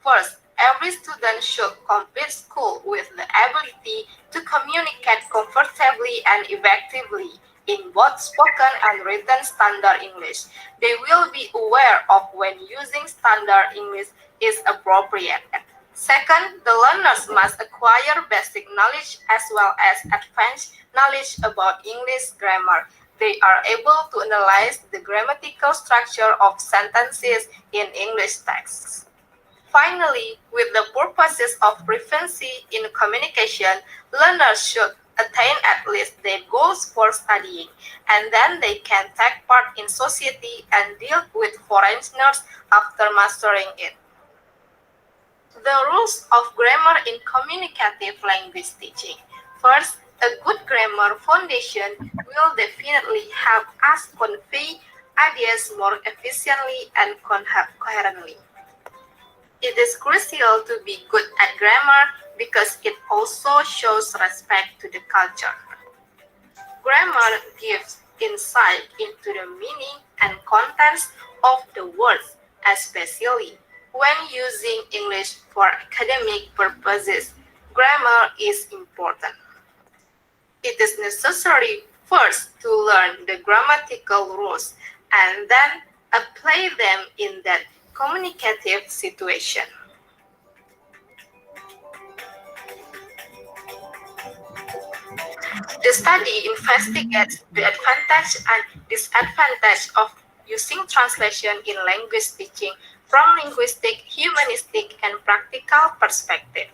First, every student should complete school with the ability to communicate comfortably and effectively in both spoken and written standard English. They will be aware of when using standard English is appropriate. Second, the learners must acquire basic knowledge as well as advanced knowledge about English grammar. They are able to analyze the grammatical structure of sentences in English texts. Finally, with the purposes of proficiency in communication, learners should attain at least their goals for studying, and then they can take part in society and deal with foreigners after mastering it. The rules of grammar in communicative language teaching. First, a good grammar foundation will definitely help us convey ideas more efficiently and coherently. It is crucial to be good at grammar because it also shows respect to the culture. Grammar gives insight into the meaning and contents of the words, especially when using English for academic purposes. Grammar is important. It is necessary first to learn the grammatical rules and then apply them in that communicative situation. The study investigates the advantage and disadvantage of using translation in language teaching from linguistic, humanistic, and practical perspective.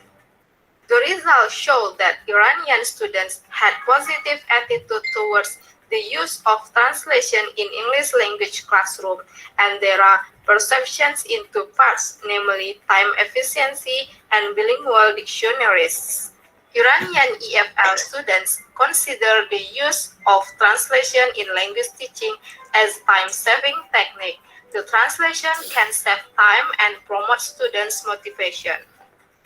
The results show that Iranian students had positive attitude towards the use of translation in English language classroom, and there are perceptions in two parts, namely time efficiency and bilingual dictionaries. Iranian EFL students consider the use of translation in language teaching as time-saving technique. The translation can save time and promote students' motivation.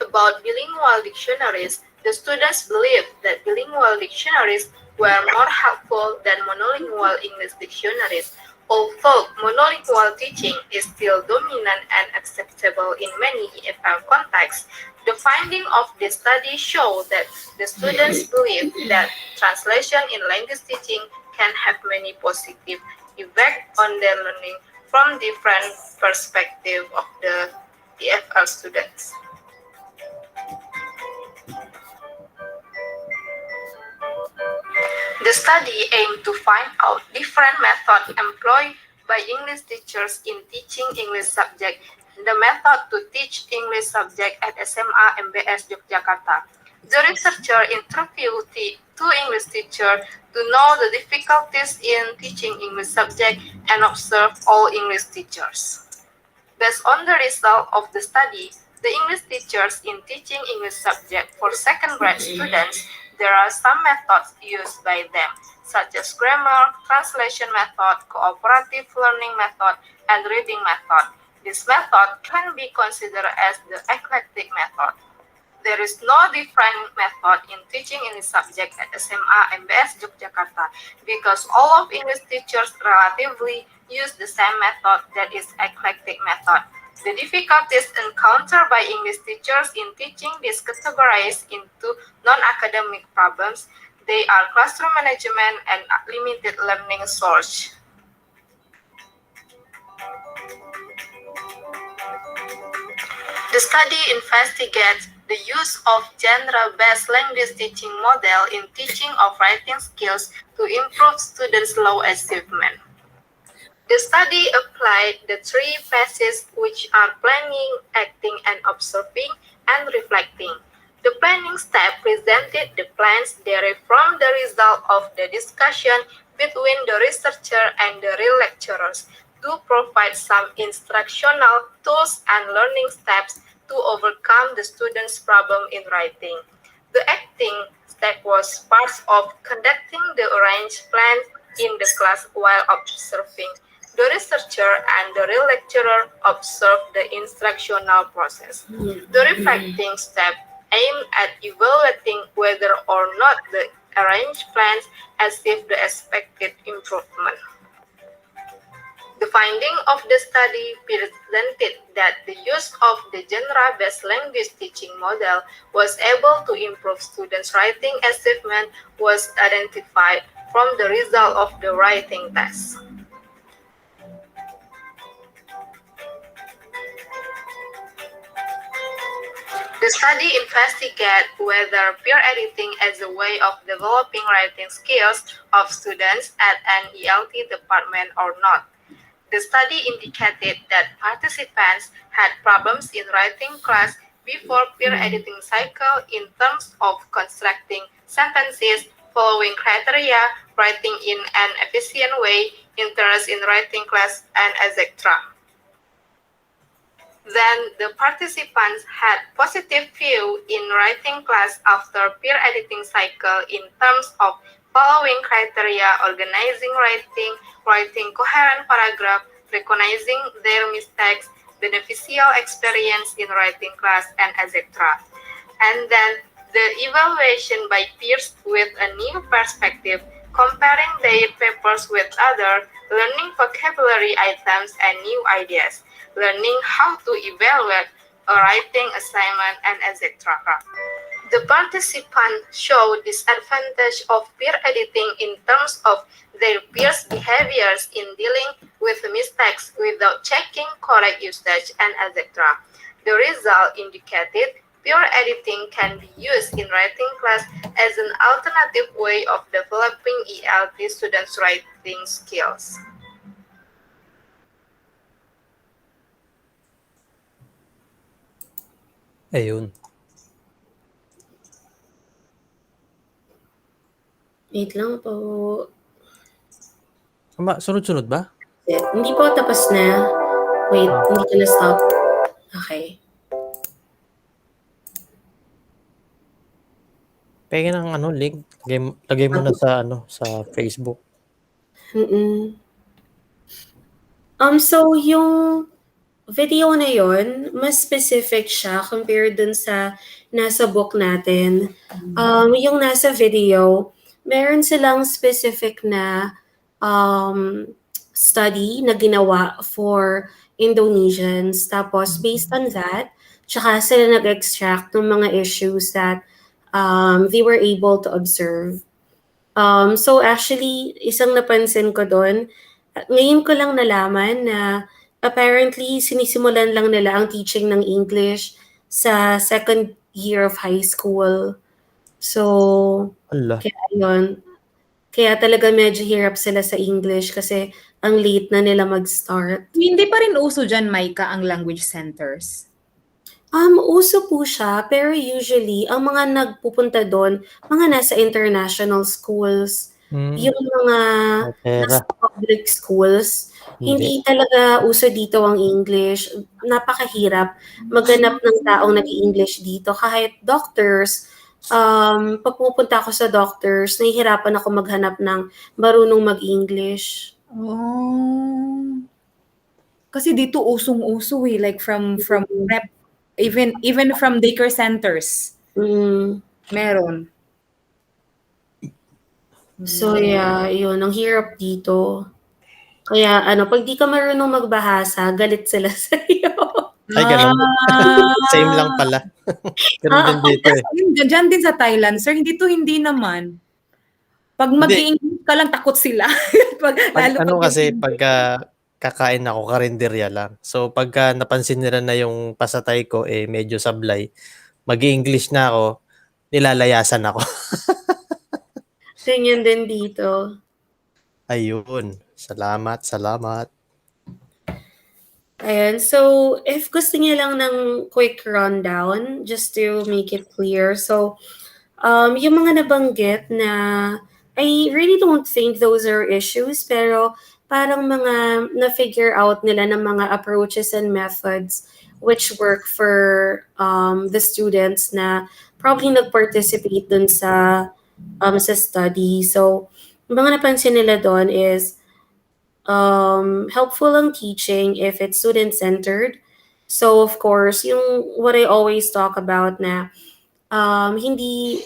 About bilingual dictionaries, the students believe that bilingual dictionaries were more helpful than monolingual English dictionaries. Although monolingual teaching is still dominant and acceptable in many EFL contexts, the findings of the study show that the students believe that translation in language teaching can have many positive effects on their learning from different perspectives of the EFL students. The study aimed to find out different methods employed by English teachers in teaching English subject and the method to teach English subject at SMA MBS Yogyakarta. The researcher interviewed two English teachers to know the difficulties in teaching English subject and observe all English teachers. Based on the result of the study, the English teachers in teaching English subject for second grade students, there are some methods used by them, such as grammar, translation method, cooperative learning method, and reading method. This method can be considered as the eclectic method. There is no different method in teaching English subject at SMA MBS Yogyakarta because all of English teachers relatively use the same method, that is eclectic method. The difficulties encountered by English teachers in teaching is categorized into non-academic problems. They are classroom management and limited learning source. The study investigates the use of genre-based language teaching model in teaching of writing skills to improve students' low achievement. The study applied the three phases, which are planning, acting, and observing, and reflecting. The planning step presented the plans derived from the result of the discussion between the researcher and the real lecturers to provide some instructional tools and learning steps to overcome the students' problem in writing. The acting step was part of conducting the arranged plan in the class while observing. The researcher and the real lecturer observe the instructional process. The reflecting step aimed at evaluating whether or not the arranged plans achieve the expected improvement. The finding of the study presented that the use of the genre-based language teaching model was able to improve students' writing achievement was identified from the result of the writing test. The study investigated whether peer editing as a way of developing writing skills of students at an ELT department or not. The study indicated that participants had problems in writing class before peer editing cycle in terms of constructing sentences, following criteria, writing in an efficient way, interest in writing class, and etc. Then the participants had positive view in writing class after peer editing cycle in terms of following criteria, organizing writing, writing coherent paragraph, recognizing their mistakes, beneficial experience in writing class, and etc. And then the evaluation by peers with a new perspective, comparing their papers with other, learning vocabulary items and new ideas, learning how to evaluate a writing assignment, and etc. The participants show disadvantage of peer editing in terms of their peers' behaviors in dealing with mistakes without checking correct usage and etc. The result indicated peer editing can be used in writing class as an alternative way of developing ELT students' writing skills. Ayun. Wait lang po. Sunod-sunod ba? Hindi po, tapos na. Wait, hindi ko na-stop. Okay. Peke ng link. Lagay mo na sa sa Facebook. So yung video na yon, mas specific siya compared dun sa nasa book natin. Yung nasa video, meron silang specific na study na ginawa for Indonesians. Tapos based on that, tsaka sila nag-extract ng mga issues that they were able to observe. So actually, isang napansin ko doon, ngayon ko lang nalaman na apparently sinisimulan lang nila ang teaching ng English sa second year of high school. So, kaya yun. Kaya talaga medyo hirap sila sa English kasi ang late na nila mag-start. Hindi pa rin uso dyan, Maika, ang language centers? Uso po siya, pero usually, ang mga nagpupunta doon, mga nasa international schools. Yung mga nasa public schools, hindi talaga uso dito ang English. Napakahirap maghanap ng taong nag-i-English dito. Kahit doctors, pag pupunta ako sa doctors, nahihirapan ako maghanap ng marunong mag-English. Oh. Kasi dito usong-uso like from prep, even from daycare centers. Meron. So yeah, yun, ang hirap dito. Kaya pag di ka marunong magbahasa, galit sila sa iyo. Ay, ganun. Same lang pala. Ganun din dito eh. Diyan din sa Thailand, sir, hindi naman. Pag mag-i-English ka lang, takot sila. Pagka kakain ako, karinderya lang. So, pagka napansin nila na yung pasatay ko, medyo sablay, mag-i-English na ako, nilalayasan ako. Ganyan din dito. Ayun. Salamat. Ayan. So, if gusto niyo lang ng quick rundown, just to make it clear. So, yung mga nabanggit na, I really don't think those are issues, pero parang mga na-figure out nila ng mga approaches and methods which work for the students na probably nag-participate dun sa study. So, yung mga napansin nila doon is helpful ang teaching if it's student-centered. So, of course, yung what I always talk about na hindi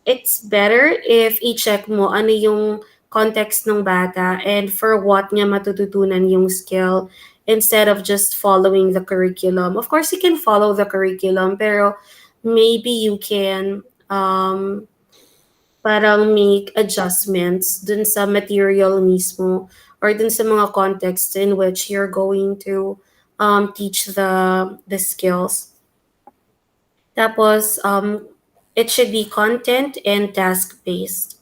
it's better if i-check mo ano yung context ng bata and for what niya matututunan yung skill instead of just following the curriculum. Of course, you can follow the curriculum, pero maybe you can parang make adjustments dun sa material mismo or dun sa mga context in which you're going to teach the skills. Tapos, it should be content and task-based.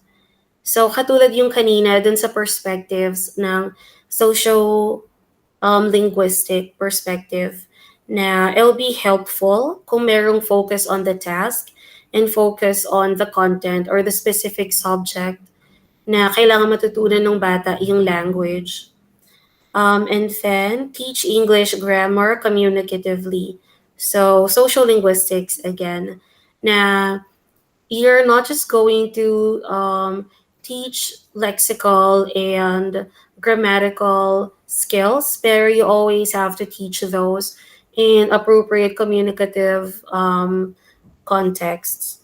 So, katulad yung kanina dun sa perspectives ng social linguistic perspective na it'll be helpful kung merong focus on the task and focus on the content or the specific subject na kailangan matutunan ng bata yung language. And then, teach English grammar communicatively. So, social linguistics again. Na you're not just going to teach lexical and grammatical skills, but you always have to teach those in appropriate communicative contexts.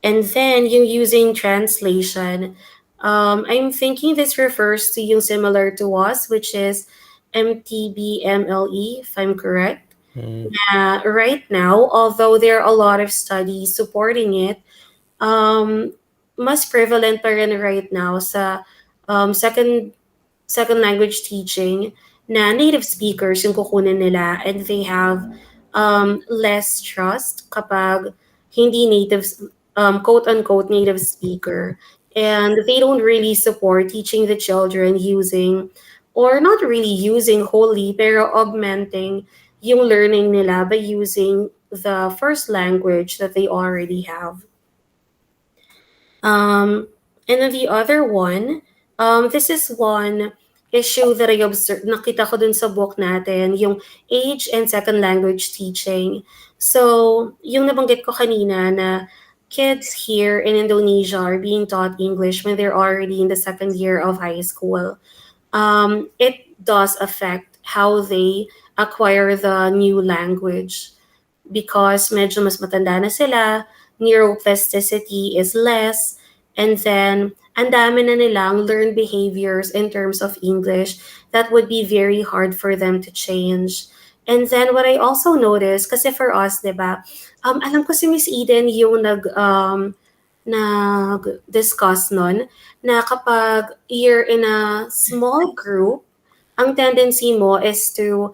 And then yung using translation, I'm thinking this refers to yung similar to us, which is MTBMLE, if I'm correct. Right now, although there are a lot of studies supporting it, mas prevalent pa rin right now sa second language teaching na native speakers yung kukunin nila and they have less trust kapag hindi native, quote-unquote native speaker. And they don't really support teaching the children using, or not really using wholly, pero augmenting yung learning nila by using the first language that they already have. And then the other one, this is one issue that I observed, nakita ko dun sa book natin, yung age and second language teaching. So, yung nabanggit ko kanina na kids here in Indonesia are being taught English when they're already in the second year of high school. It does affect how they acquire the new language because medyo mas matanda na sila, neuroplasticity is less, and then ang dami na nilang learned behaviors in terms of English that would be very hard for them to change. And then what I also noticed, kasi for us, di ba, alam ko si Miss Eden yung nag-discuss nun, na kapag you're in a small group, ang tendency mo is to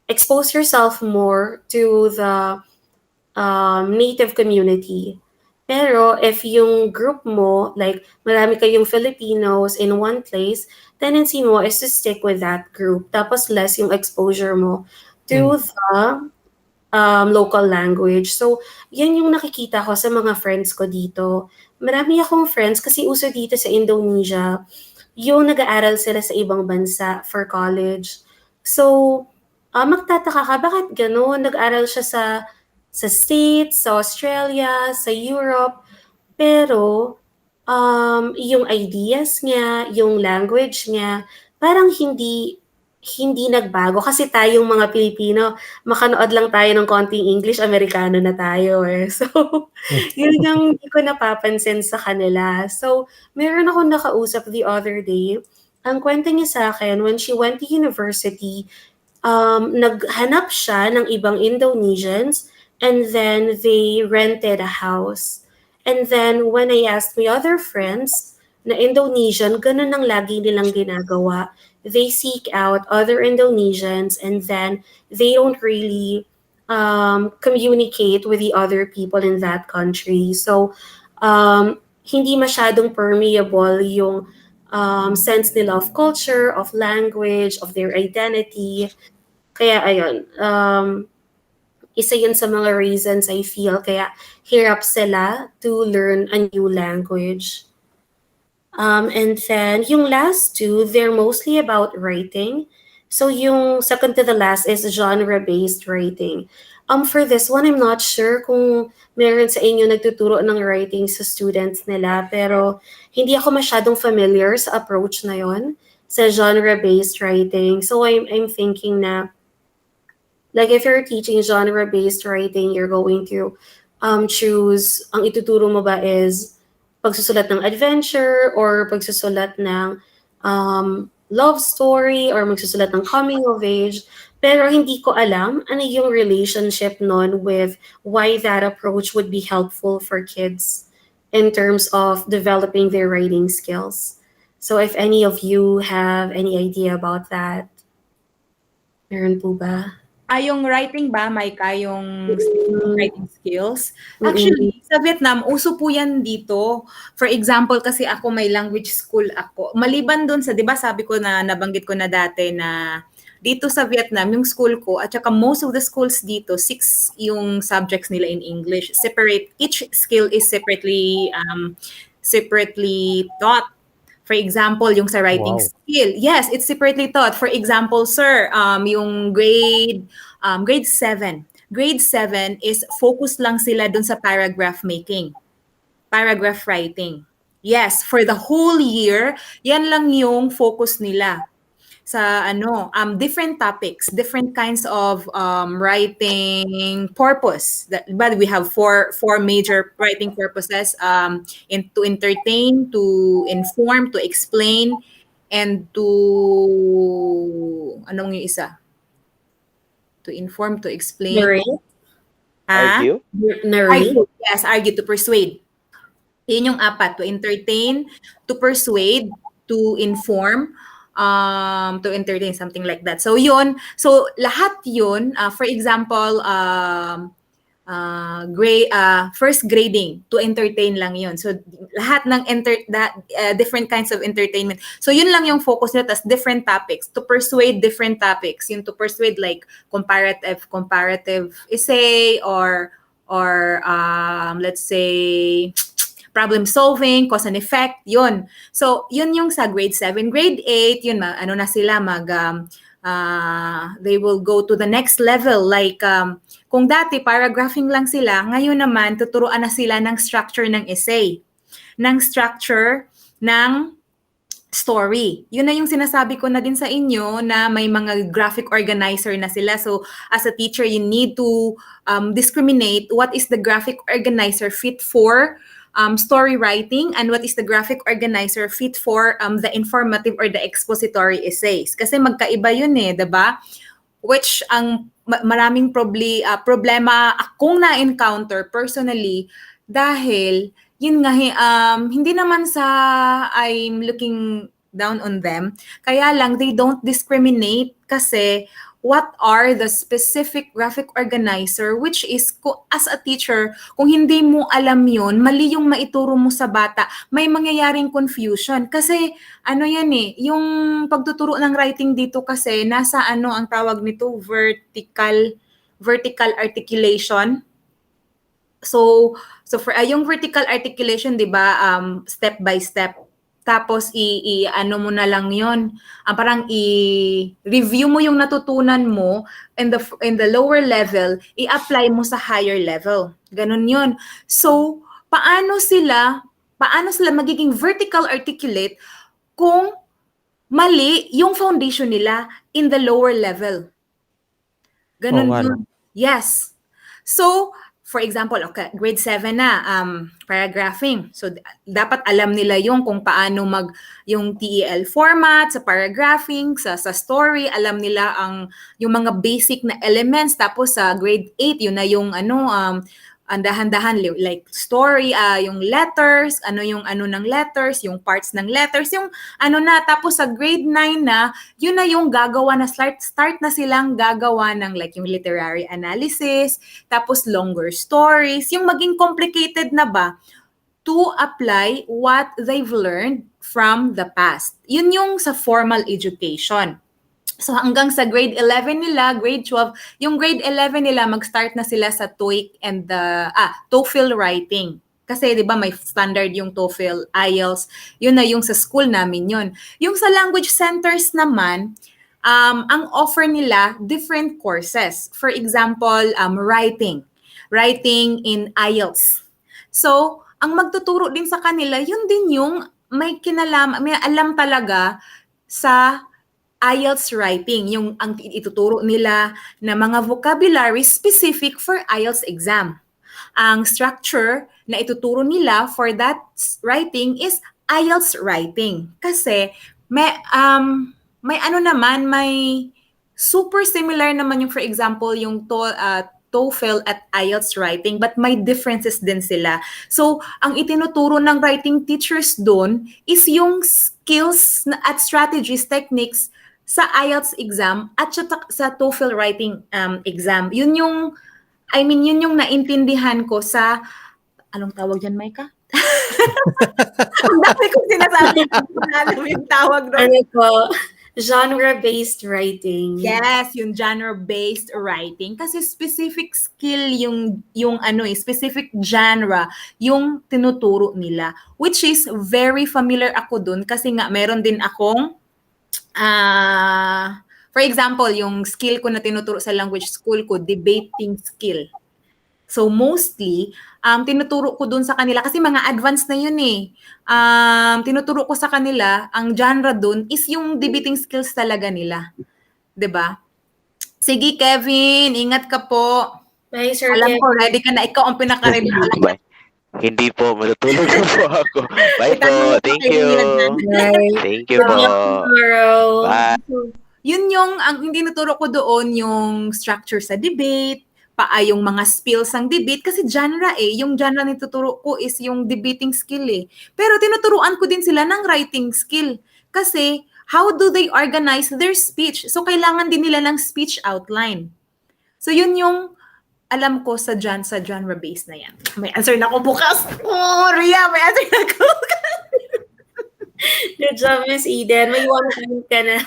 expose yourself more to the native community. Pero if yung group mo, like marami kayong Filipinos in one place, tendency mo is to stick with that group. Tapos less yung exposure mo to the local language. So, yan yung nakikita ko sa mga friends ko dito. Marami akong friends kasi uso dito sa Indonesia, yung nag-aaral sila sa ibang bansa for college. So, magtataka ka, bakit gano'n? Nag-aral siya sa States, sa Australia, sa Europe, pero yung ideas niya, yung language niya, parang hindi nagbago kasi tayong mga Pilipino, makanood lang tayo ng konting English, Amerikano na tayo eh. So, yun yung hindi ko napapansin sa kanila. So, meron akong nakausap the other day. Ang kwento niya sa akin, when she went to university, naghanap siya ng ibang Indonesians and then they rented a house. And then when I asked my other friends na Indonesian, ganun ang lagi nilang ginagawa. They seek out other Indonesians and then they don't really communicate with the other people in that country. So, hindi masyadong permeable yung sense nila of culture, of language, of their identity. Kaya ayun, isa yun sa mga reasons I feel kaya hirap sila to learn a new language. And then yung last two, they're mostly about writing. So yung second to the last is genre-based writing. For this one, I'm not sure kung meron sa inyo nagtuturo ng writing sa students nila, pero hindi ako masyadong familiar sa approach na yon. sa genre-based writing. So I'm thinking na, like if you're teaching genre-based writing, you're going to choose, ang ituturo mo ba is pagsusulat ng adventure or pagsusulat ng love story or magsusulat ng coming of age. Pero hindi ko alam ano yung relationship nun with why that approach would be helpful for kids in terms of developing their writing skills. So if any of you have any idea about that, meron po ba? Yung writing ba, Maika, yung writing skills? Mm-mm. Actually, sa Vietnam, uso po yan dito. For example, kasi ako may language school ako. Maliban dun sa, di ba sabi ko na, nabanggit ko na dati na dito sa Vietnam, yung school ko, at saka most of the schools dito, 6 yung subjects nila in English. Separate, each skill is separately taught. For example, yung sa writing Wow. skill. Yes, it's separately taught. For example, sir, yung grade 7. Grade 7 is focus lang sila dun sa paragraph making. Paragraph writing. Yes, for the whole year, yan lang yung focus nila sa different topics, different kinds of writing purpose. But we have four major writing purposes: to entertain, to inform, to explain, and to anong yung isa? To inform, to explain. Narrate? Argue? Narrate? Argue. Yes, argue, to persuade. Yun yung 4. To entertain, to persuade, to inform, to entertain, something like that. So yun, so lahat yun, for example, first grading, to entertain lang yun. So lahat ng different kinds of entertainment. So yun lang yung focus nila, tas different topics. To persuade, different topics. Yung to persuade like comparative essay or let's say problem solving, cause and effect, yun. So, yun yung sa grade 7. Grade 8, yun, na sila, they will go to the next level. Like, kung dati, paragraphing lang sila, ngayon naman, tuturuan na sila ng structure ng essay, ng structure ng story. Yun na yung sinasabi ko na din sa inyo na may mga graphic organizer na sila. So, as a teacher, you need to discriminate what is the graphic organizer fit for story writing and what is the graphic organizer fit for the informative or the expository essays. Kasi magkaiba yun diba? Which ang maraming problema akong na-encounter personally dahil yun nga, hindi naman sa I'm looking down on them. Kaya lang, they don't discriminate kasi what are the specific graphic organizer, which is, as a teacher, kung hindi mo alam yun, mali yung maituro mo sa bata, may mangyayaring confusion. Kasi, yan yung pagtuturo ng writing dito kasi, nasa ang tawag nito, vertical articulation. So for yung vertical articulation, 'di ba, step by step. Tapos mo na lang 'yon. Parang i-review mo yung natutunan mo in the lower level, i-apply mo sa higher level. Ganun 'yon. So, paano sila magiging vertical articulate kung mali yung foundation nila in the lower level? Ganun yun. Yes. So, for example, okay, grade 7 na, paragraphing. So, dapat alam nila yung kung paano yung TEL format, sa paragraphing, sa story, alam nila yung mga basic na elements. Tapos sa grade 8, yun na yung ang dahan-dahan, like story, yung letters, yung ng letters, yung parts ng letters, yung tapos sa grade 9 na, yun na yung gagawa na, start na silang gagawa ng like yung literary analysis, tapos longer stories, yung maging complicated na ba to apply what they've learned from the past. Yun yung sa formal education. So hanggang sa grade 11 nila, grade 12, yung grade 11 nila mag-start na sila sa TOEIC and TOEFL writing. Kasi 'di ba may standard yung TOEFL, IELTS, yun na yung sa school namin yun. Yung sa language centers naman, ang offer nila different courses. For example, writing in IELTS. So, ang magtuturo din sa kanila, yun din yung may alam talaga sa IELTS writing, yung ang ituturo nila na mga vocabulary specific for IELTS exam. Ang structure na ituturo nila for that writing is IELTS writing. Kasi may ano naman, may super similar naman yung, for example, yung TOEFL at IELTS writing, but may differences din sila. So, ang itinuturo ng writing teachers doon is yung skills at strategies, techniques sa IELTS exam at sa TOEFL writing exam. Yun yung naintindihan ko sa, anong tawag dyan, Maika? Ang dami kong sinasabi, alam yung tawag doon. Ano po? Genre-based writing. Yes, yung genre-based writing. Kasi specific skill specific genre yung tinuturo nila. Which is very familiar ako dun kasi nga meron din akong for example, yung skill ko na tinuturo sa language school ko, debating skill. So mostly, tinuturo ko dun sa kanila kasi mga advanced na yun eh. Tinuturo ko sa kanila, ang genre dun is yung debating skills talaga nila. 'Di ba? Sige, Kevin, ingat ka po. Bye, Sir Alam Kevin. ko, ready ka na. Ikaw ang pinaka-ready. Bye. Hindi po, matutulog na po ako. Bye po. Thank you. Bye. Thank you Good po. luck tomorrow. Bye. Yun ang tinuturo ko doon, yung structure sa debate, yung mga spills ng debate, kasi genre yung genre na tuturo ko is yung debating skill Pero tinuturuan ko din sila ng writing skill. Kasi, how do they organize their speech? So, kailangan din nila ng speech outline. So, yun yung alam ko sa genre-based na yan. May answer na ako bukas. Oh, Ria, may answer na ako bukas. Good job, Miss Eden. May 1 point ka na.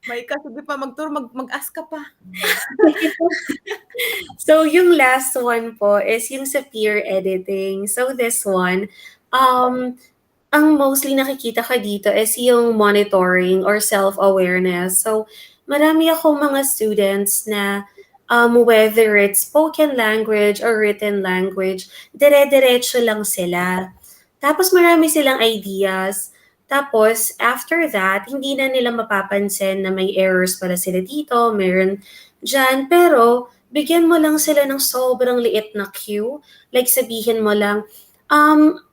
May sige pa, mag-ask ka pa. So, yung last one po is yung sa peer editing. So, this one, ang mostly nakikita ka dito is yung monitoring or self-awareness. So, marami akong mga students na whether it's spoken language or written language, dire-diretso lang sila. Tapos marami silang ideas. Tapos, after that, hindi na nila mapapansin na may errors pala sila dito, meron dyan. Pero, bigyan mo lang sila ng sobrang liit na cue. Like, sabihin mo lang,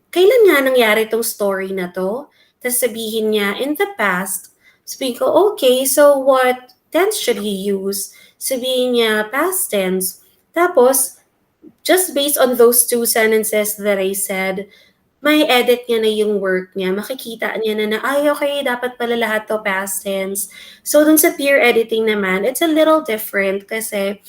kailan nga nangyari tong story na to? Tapos sabihin niya, in the past. Sabihin ko, okay, so what tense should he use? Sabihin niya, past tense. Tapos, just based on those 2 sentences that I said, may edit niya na yung work niya. Makikita niya na ay, okay, dapat pala lahat to past tense. So, dun sa peer editing naman, it's a little different kasi,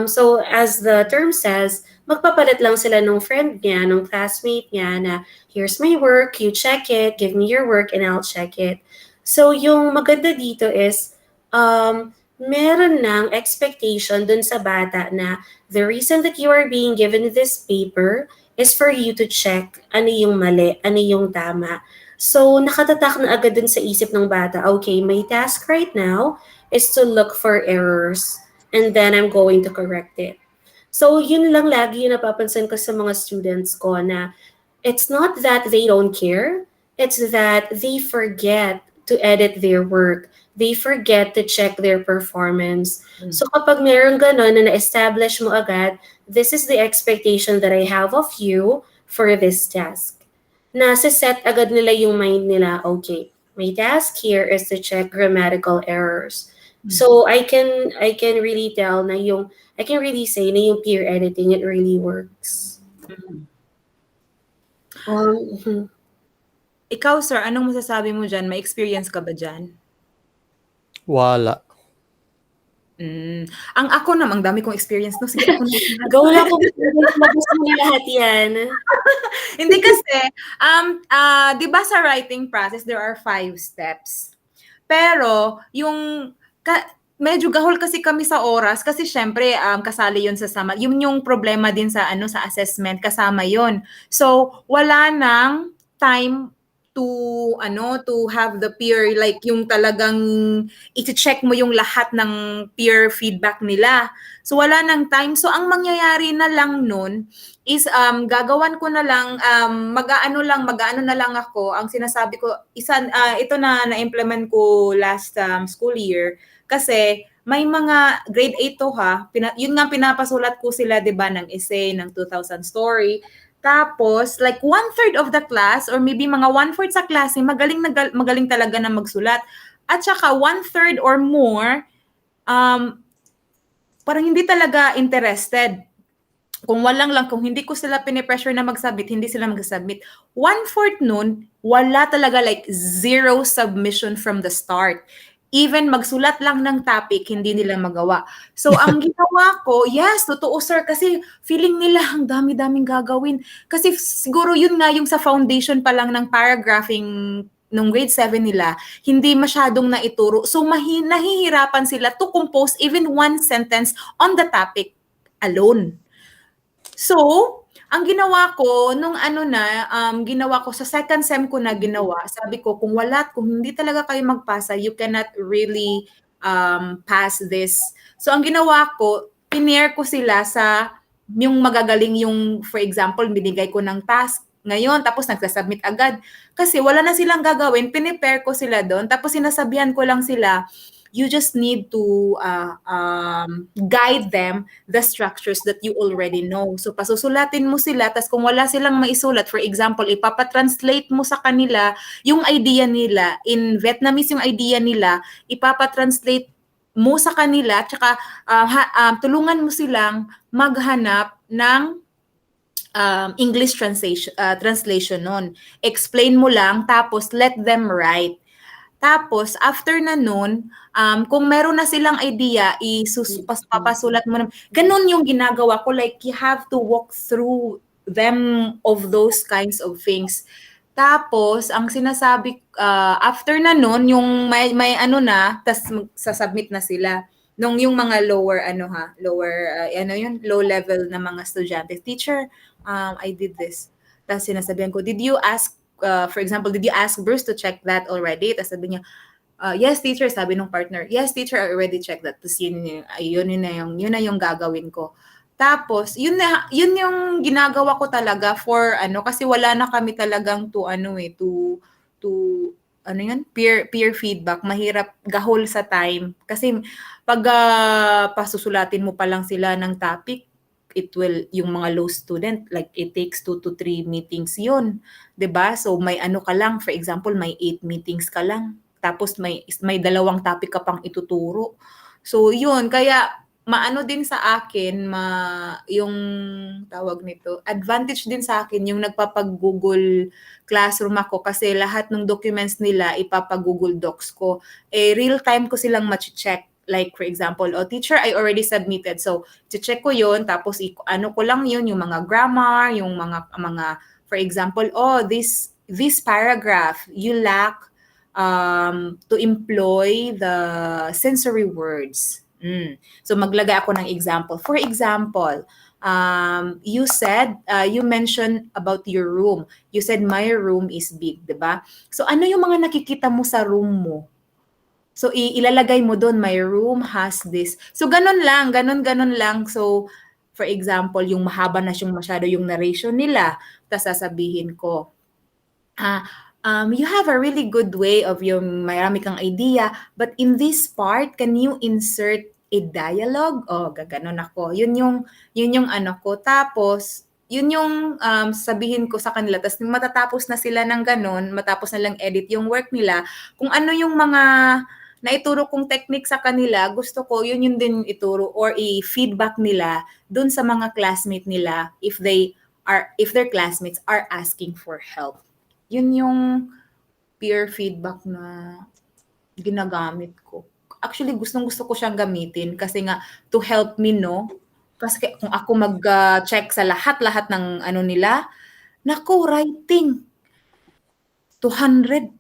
so as the term says, magpapalit lang sila ng friend niya, ng classmate niya na, here's my work, you check it, give me your work, and I'll check it. So, yung maganda dito is, meron ng expectation dun sa bata na the reason that you are being given this paper is for you to check ano yung mali, ano yung tama. So, nakatatak na agad dun sa isip ng bata, okay, my task right now is to look for errors and then I'm going to correct it. So, yun lang lagi yung napapansin ko sa mga students ko na it's not that they don't care, it's that they forget to edit their work. They forget to check their performance. So kapag meron ganon na na-establish mo agad, this is the expectation that I have of you for this task. Nasa-set agad nila yung mind nila, okay, my task here is to check grammatical errors. So I can really tell na I can really say na yung peer editing, it really works. Ikaw, sir, anong masasabi mo dyan? May experience ka ba dyan? Wala. Ang ako naman, ang dami kong experience. No? Sige, ako na. Go lang kung gusto mo lahat yan. Hindi kasi, di ba sa writing process, there are 5 steps. Pero, medyo gahol kasi kami sa oras kasi syempre kasali yun sa sama. Yung problema din sa sa assessment kasama yun. So, wala nang time to have the peer, like yung talagang i-check mo yung lahat ng peer feedback nila. So wala nang time. So ang mangyayari na lang nun is gagawan ko na lang mag-aano na lang ako. Ang sinasabi ko ito na-implement ko last school year kasi may mga grade 8 to yun nga pinapasulat ko sila 'di ba ng essay ng 2,000 story. Tapos, like 1/3 of the class or maybe mga 1/4 sa klase, magaling talaga na magsulat. At saka 1/3 or more, parang hindi talaga interested. Kung hindi ko sila pinipressure na mag-submit, hindi sila mag-submit. 1/4 nun, wala talaga, like zero submission from the start. Even magsulat lang ng topic, hindi nila magawa. So, ang ginawa ko, yes, totoo sir, kasi feeling nila ang dami-daming gagawin. Kasi siguro yun nga yung sa foundation pa lang ng paragraphing nung grade 7 nila, hindi masyadong naituro. So, nahihirapan sila to compose even one sentence on the topic alone. So, ang ginawa ko, ginawa ko sa second sem ko na ginawa, sabi ko, kung hindi talaga kayo magpasa, you cannot really pass this. So, ang ginawa ko, pinair ko sila sa yung magagaling yung, for example, binigay ko ng task ngayon, tapos nagsasubmit agad. Kasi wala na silang gagawin, pinipair ko sila doon, tapos sinasabihan ko lang sila, you just need to guide them the structures that you already know. So, pasusulatin mo sila, tas kung wala silang maisulat, for example, ipapatranslate mo sa kanila yung idea nila. In Vietnamese yung idea nila, ipapatranslate mo sa kanila, tsaka tulungan mo silang maghanap ng English translation nun. Explain mo lang, tapos let them write. Tapos, after na nun, kung meron na silang idea, papasulat mo na. Ganun yung ginagawa ko. Like, you have to walk through them of those kinds of things. Tapos, ang sinasabi, after na nun, yung may tas sasubmit na sila. Nung yung mga lower, low level na mga estudyante. Teacher, I did this. Tapos sinasabihan ko, did you ask, for example, did you ask Bruce to check that already? Tapos sabi niya, yes, teacher, sabi nung partner. Yes, teacher, I already checked that. Tapos yun na yung gagawin ko. Tapos, yun yung ginagawa ko talaga for, kasi wala na kami talagang peer feedback. Mahirap gahol sa time. Kasi, pag pasusulatin mo pa lang sila ng topic, yung mga low student, like it takes 2 to 3 meetings yun. 'Di ba? So may ka lang, for example, may 8 meetings ka lang. Tapos may 2 topic ka pang ituturo. So yun, kaya maano din sa akin, yung tawag nito, advantage din sa akin yung nagpapag-Google Classroom ako kasi lahat ng documents nila ipapag-Google Docs ko. Real time ko silang ma-check. Like, for example, teacher, I already submitted. So, check ko yun. Tapos, ko lang yun, yung mga grammar, yung mga for example, this paragraph, you lack to employ the sensory words. So, maglagay ako ng example. For example, you said, you mentioned about your room. You said, my room is big, diba? So, ano yung mga nakikita mo sa room mo? So, ilalagay mo doon, my room has this. So, ganun lang. So, for example, yung mahaba na masyado yung narration nila, tapos sasabihin ko, you have a really good way of yung marami kang idea, but in this part, can you insert a dialogue? Gaganon ako. Yun yung ko. Tapos, yun yung sabihin ko sa kanila. Tapos matatapos na sila ng ganon, matapos na lang edit yung work nila, kung ano yung mga naituro kong technique sa kanila, gusto ko yun din ituro or i-feedback nila dun sa mga classmate nila if their classmates are asking for help. Yun yung peer feedback na ginagamit ko. Actually, gustong-gusto ko siyang gamitin kasi nga to help me, no? Kasi kung ako mag-check sa lahat-lahat ng nila, writing. 200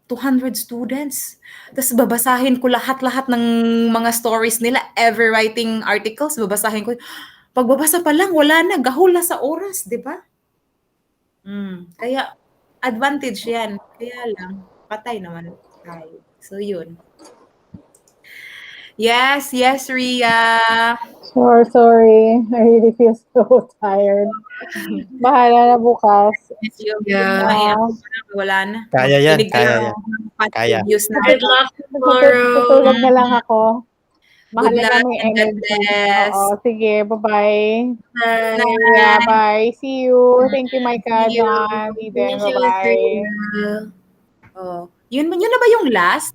students. Tapos babasahin ko lahat-lahat ng mga stories nila, ever writing articles, babasahin ko. Pagbabasa pa lang, wala na, gahol na sa oras, di ba? Kaya, advantage yan. Kaya lang, patay naman tayo. So, yun. Yes, Ria. Sorry. I really feel so tired. Bahala na bukas. Yeah. Ay, ako parang wala na. Kaya yan, Makikinig kaya lang yan. ako ng past Kaya. reviews na. Good luck tomorrow. Tutulog na lang ako. Good Mahalaga luck may and God energy. bless. Oo, sige. Bye-bye. Bye. Yeah, bye. See you. Thank you, Micah, See you. John, Eden. Thank you, Bye-bye. Andrea. Oh. Yun na ba yung last?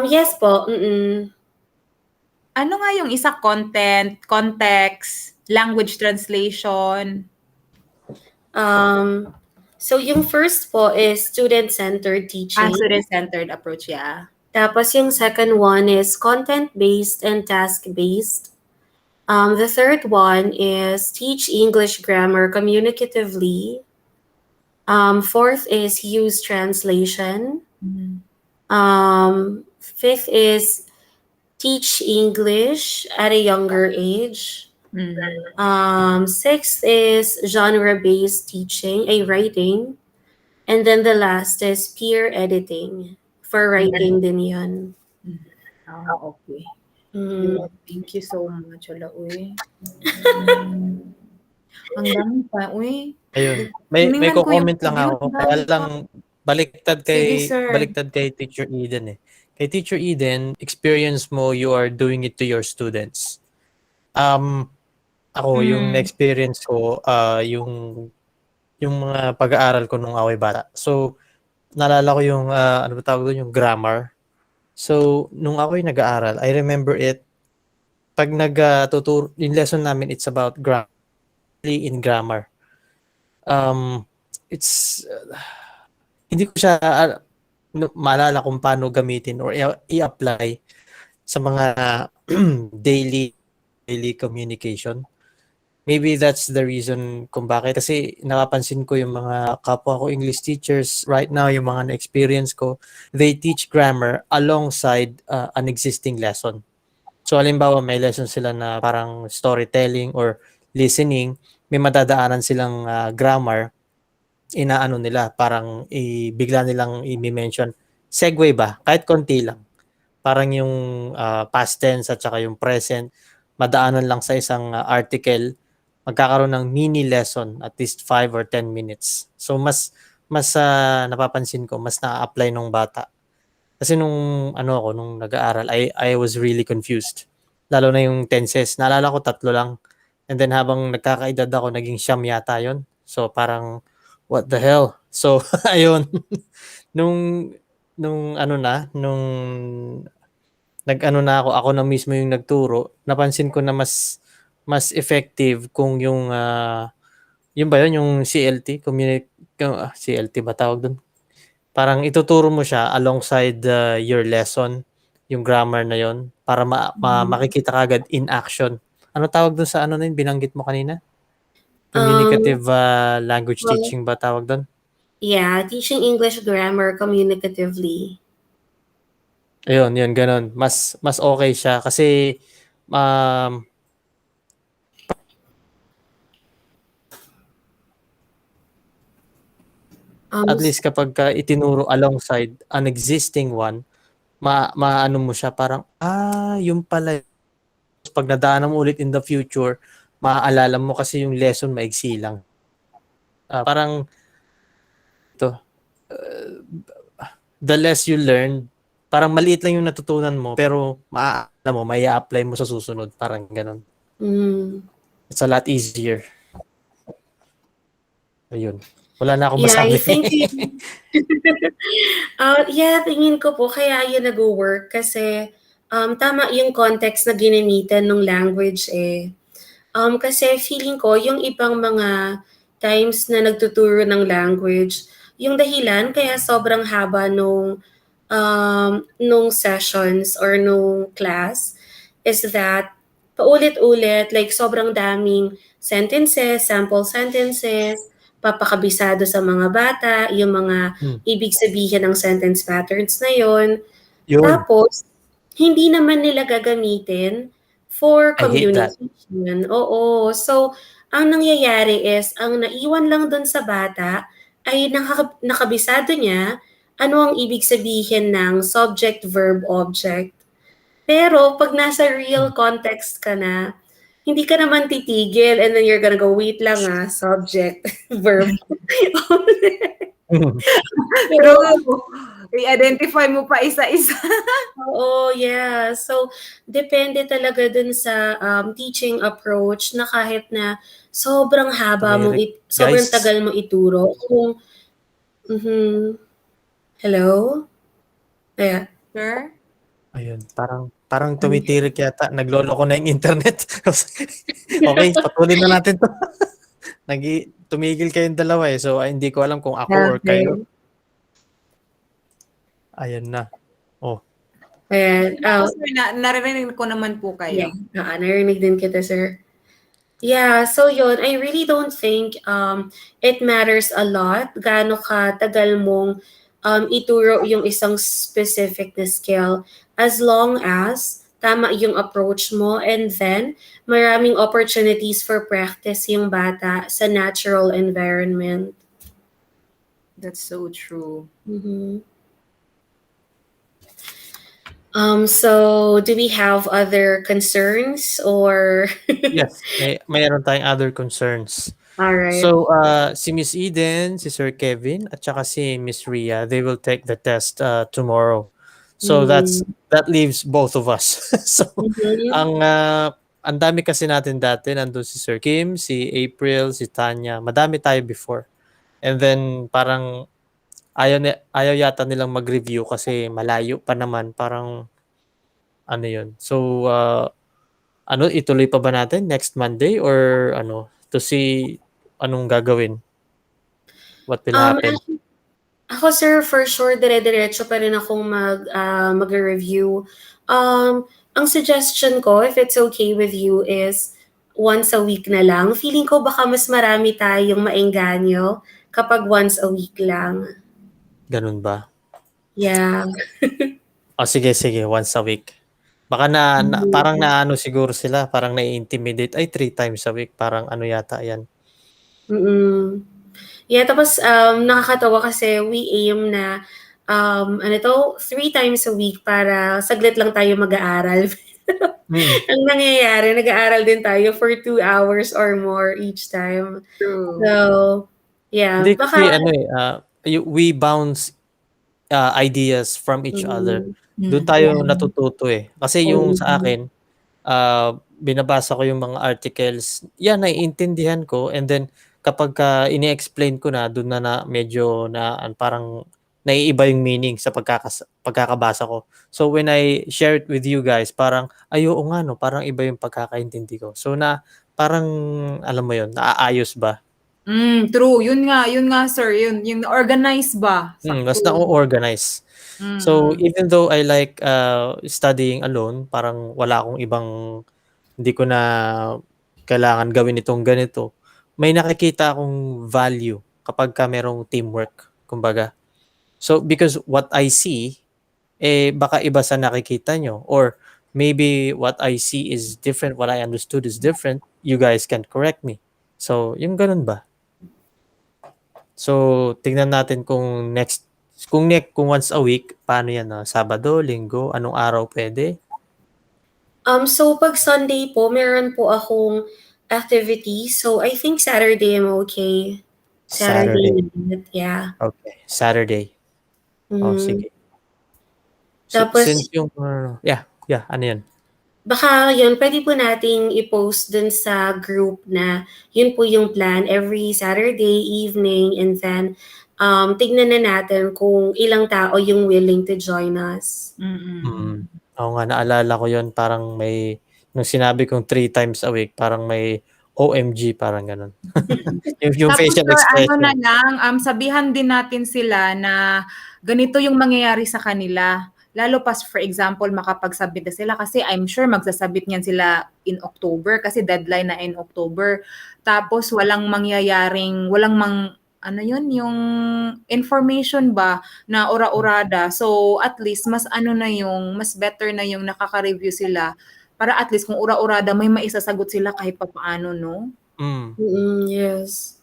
Yes po. Mm-mm. Ano nga yung isa? Content, context, language translation. So yung first po is student-centered teaching. Student-centered approach, yeah. Tapos yung second one is content-based and task-based. The third one is teach English grammar communicatively. Fourth is use translation. Fifth is teach English at a younger age. Sixth is genre-based teaching, a writing. And then the last is peer editing. For writing din yun. Okay. Mm. Thank you so much, Ala, uy. Ang dami pa, uy. Ayun. May Hiningan ko yung comment lang review, ako. ang Kaya dami lang Sige, sir. baliktad kay Teacher Eden eh. Kay Teacher Eden, experience mo, you are doing it to your students. Ako, yung experience ko, yung mga pag-aaral ko nung ako'y bata. So, naalala ko yung, ano ba tawag doon, yung grammar. So, nung ako'y nag-aaral, I remember it, pag nagtuturo, yung lesson namin, it's about grammar, in grammar. It's, hindi ko siya maalala kung paano gamitin or i-apply sa mga daily communication. Maybe that's the reason kung bakit. Kasi napapansin ko yung mga kapwa ko English teachers right now, yung mga na-experience ko, they teach grammar alongside an existing lesson. So halimbawa may lesson sila na parang storytelling or listening, may madadaanan silang grammar, inaano nila, parang bigla nilang i-mention. Segue ba? Kahit konti lang. Parang yung past tense at saka yung present, madaanan lang sa isang article, magkakaroon ng mini lesson at least 5 or 10 minutes. So mas napapansin ko, mas na-apply nung bata. Kasi nung nung nag-aaral, I was really confused. Lalo na yung tenses. Naalala ko 3 lang. And then habang nagkakaedad ako, naging 9 yata yun. So parang, what the hell? So, ayun. nung nag-ano na ako na mismo yung nagturo, napansin ko na mas effective kung yung yun ba yun, yung CLT, CLT ba tawag dun? Parang ituturo mo siya alongside your lesson, yung grammar na yon para makikita ka agad in action. Ano tawag dun sa na yun, binanggit mo kanina? Communicative language Well, teaching ba tawag dun? yeah, teaching English grammar communicatively. Ayun, yun, ganun. Mas okay siya kasi at least kapag itinuro alongside an existing one, maano mo siya parang, yung pala. Pag nadaanan mo ulit in the future, maaalala mo kasi yung lesson maigsi lang. Parang the less you learn, parang maliit lang yung natutunan mo, pero maaalala mo, may apply mo sa susunod. Parang ganun. It's a lot easier. Ayun. Wala na akong masabi. Yeah, I think yeah, tingin ko po kaya yun nag-work kasi tama yung context na ginamitan ng language eh. Kasi feeling ko yung ibang mga times na nagtuturo ng language, yung dahilan kaya sobrang haba nung sessions or nung class is that paulit-ulit, like sobrang daming sentences, sample sentences, papakabisado sa mga bata, yung mga ibig sabihin ng sentence patterns na yon. Tapos, hindi naman nila gagamitin for I hate that. communication. Oo. So, ang nangyayari is, ang naiwan lang dun sa bata ay nakabisado niya ano ang ibig sabihin ng subject, verb, object. Pero pag nasa real context ka na, hindi ka naman titigil and then you're gonna go, wait lang subject, verb. Pero, True. I-identify mo pa isa-isa. oo, yeah. So, depende talaga dun sa teaching approach na kahit na sobrang haba mong, Tumirik. sobrang Guys, tagal mo ituro. Kung, hello? Yeah. Sure? ayun, parang tumitirik yata. Nagloloko na yung internet. Okay, patuloy na natin 'to. Tumigil kayong dalawa eh. So, hindi ko alam kung ako or Okay. kayo. Ayun na. Oh, Ayan. Ako, sir, naririnig ko naman po kayo. Yeah. Narinig din kita, sir. Yeah, so yun, I really don't think it matters a lot gaano katagal mong ituro yung isang specific na skill as long as tama yung approach mo and then maraming opportunities for practice yung bata sa natural environment. That's so true. Mhm. So do we have other concerns or yes, mayroon tayong other concerns. all right. So, si Miss Eden, si Sir Kevin, at saka si Miss Ria, they will take the test tomorrow. So that leaves both of us. So, Mhm. ang dami kasi natin dati, nandun si Sir Kim, si April, si Tanya, madami tayo before. And then parang ayaw yata nilang mag-review kasi malayo pa naman, parang ano 'yun. So, ituloy pa ba natin next Monday or to see anong gagawin? What will happen? Ako sir, for sure, dire-diretso pa rin akong mag-review. Ang suggestion ko, if it's okay with you, is once a week na lang. Feeling ko baka mas marami tayong maengganyo kapag once a week lang. Ganun ba? Yeah. Sige, once a week. Baka parang naano siguro sila, parang nai-intimidate. Ay, 3 times a week, parang ano yata 'yan. Mm. Yeah, tapos nakakatawa kasi we aim na 3 times a week para saglit lang tayo mag-aaral. Ang nangyayari, nag-aaral din tayo for 2 hours or more each time. True. So, yeah. Hindi Baka, kasi we bounce ideas from each other. Doon tayo natututo eh. Kasi yung sa akin, binabasa ko yung mga articles, yan, naiintindihan ko, and then kapagka ini-explain ko na, doon na medyo parang naiiba yung meaning sa pagkakabasa ko. So when I share it with you guys, parang oo nga no, parang iba yung pagkakaintindi ko. So parang alam mo yun, naaayos ba? True. Yun nga sir, yung organize ba? Mas na-organize. So even though I like studying alone, parang wala akong hindi ko na kailangan gawin itong ganito. May nakikita akong value kapagka merong teamwork, kumbaga. So because what I see, baka iba sa nakikita nyo, or maybe what I see is different, what I understood is different, you guys can correct me. So yung ganun ba? So tingnan natin kung kung once a week, paano yan? Sabado, Linggo, anong araw pwede? so pag Sunday po, meron po akong activity. So I think Saturday I'm okay. Saturday night, yeah. Okay, Saturday. Sige. So, Tapos, since yung ano yan? baka yun, pwede po nating i-post dun sa group na yun po yung plan every Saturday evening, and then tignan na natin kung ilang tao yung willing to join us. Oo nga, naalala ko yun, parang nung sinabi kong 3 times a week, parang may OMG, parang ganun. yung Tapos facial sir, expression. na lang, sabihan din natin sila na ganito yung mangyayari sa kanila. Lalo pa, for example, makapagsabit na sila kasi I'm sure magsasabit niyan sila in October kasi deadline na in October. Tapos walang yung information ba na ora-orada. So at least mas better na yung nakaka-review sila para at least kung ora-orada may maisasagot sila kahit papaano, no? Yes.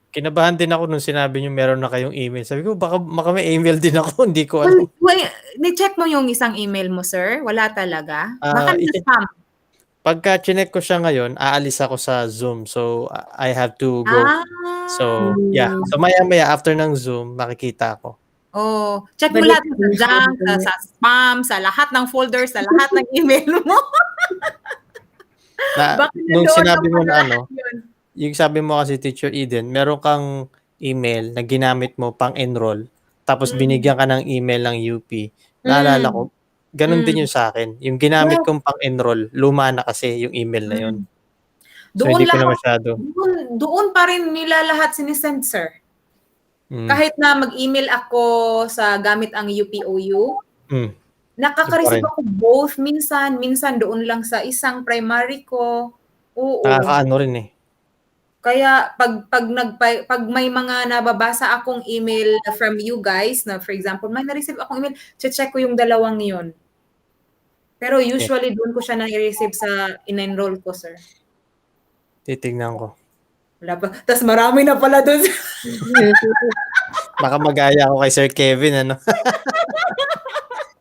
Kinabahan din ako nung sinabi niyo meron na kayong email. Sabi ko, baka may email din ako, hindi ko alam. Wait, ni-check mo yung isang email mo, sir? Wala talaga? Baka na-spam. Pagka chinek ko siya ngayon, aalis ako sa Zoom. So, I have to go. So, yeah. So, maya-maya after ng Zoom, makikita ako. Oh, check mo lahat sa junk, sa spam, sa lahat ng folders, sa lahat ng email mo. Nung sinabi mo na yung sabi mo kasi Teacher Eden, meron kang email na ginamit mo pang-enroll, tapos binigyan ka ng email ng UP. Naalala ko, ganun din yung sa akin. Yung ginamit kong pang-enroll, luma na kasi yung email na yun. So, hindi ko na masyado. Doon pa rin nila lahat sinisend, sir. Kahit na mag-email ako sa gamit ang UPOU, nakaka-receive ako both minsan doon lang sa isang primary ko. Oo. Nakakaano rin eh. Kaya pag may mga nababasa akong email from you guys, na for example, may na-receive akong email, check ko yung dalawang yon. Pero usually doon ko siya na-receive sa in-enroll ko, sir. Titignan ko. Wala pa. Tapos marami na pala doon. Baka mag-aya ako kay Sir Kevin, ano?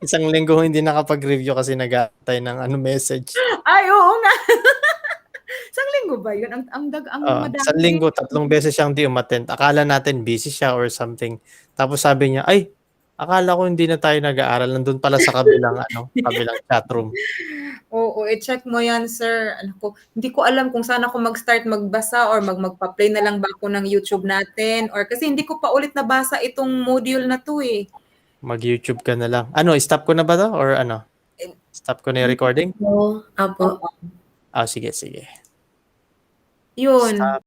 Isang linggo hindi nakapag-review kasi nag-aantay ng message. Ay, oo nga. Isang linggo ba yun? Ang madami. Isang linggo, 3 beses siyang di umattend. Akala natin busy siya or something. Tapos sabi niya, ay, akala ko hindi na tayo nag-aaral. Nandun pala sa kabilang chat room. Oo, i-check mo yan, sir. Hindi ko alam kung saan ako mag-start magbasa or magpa-play na lang ba ako ng YouTube natin, or kasi hindi ko pa ulit nabasa itong module na to eh. Mag-YouTube ka na lang. Stop ko na ba to? Or stop ko na yung recording? Apo. Sige. Yun. Stop.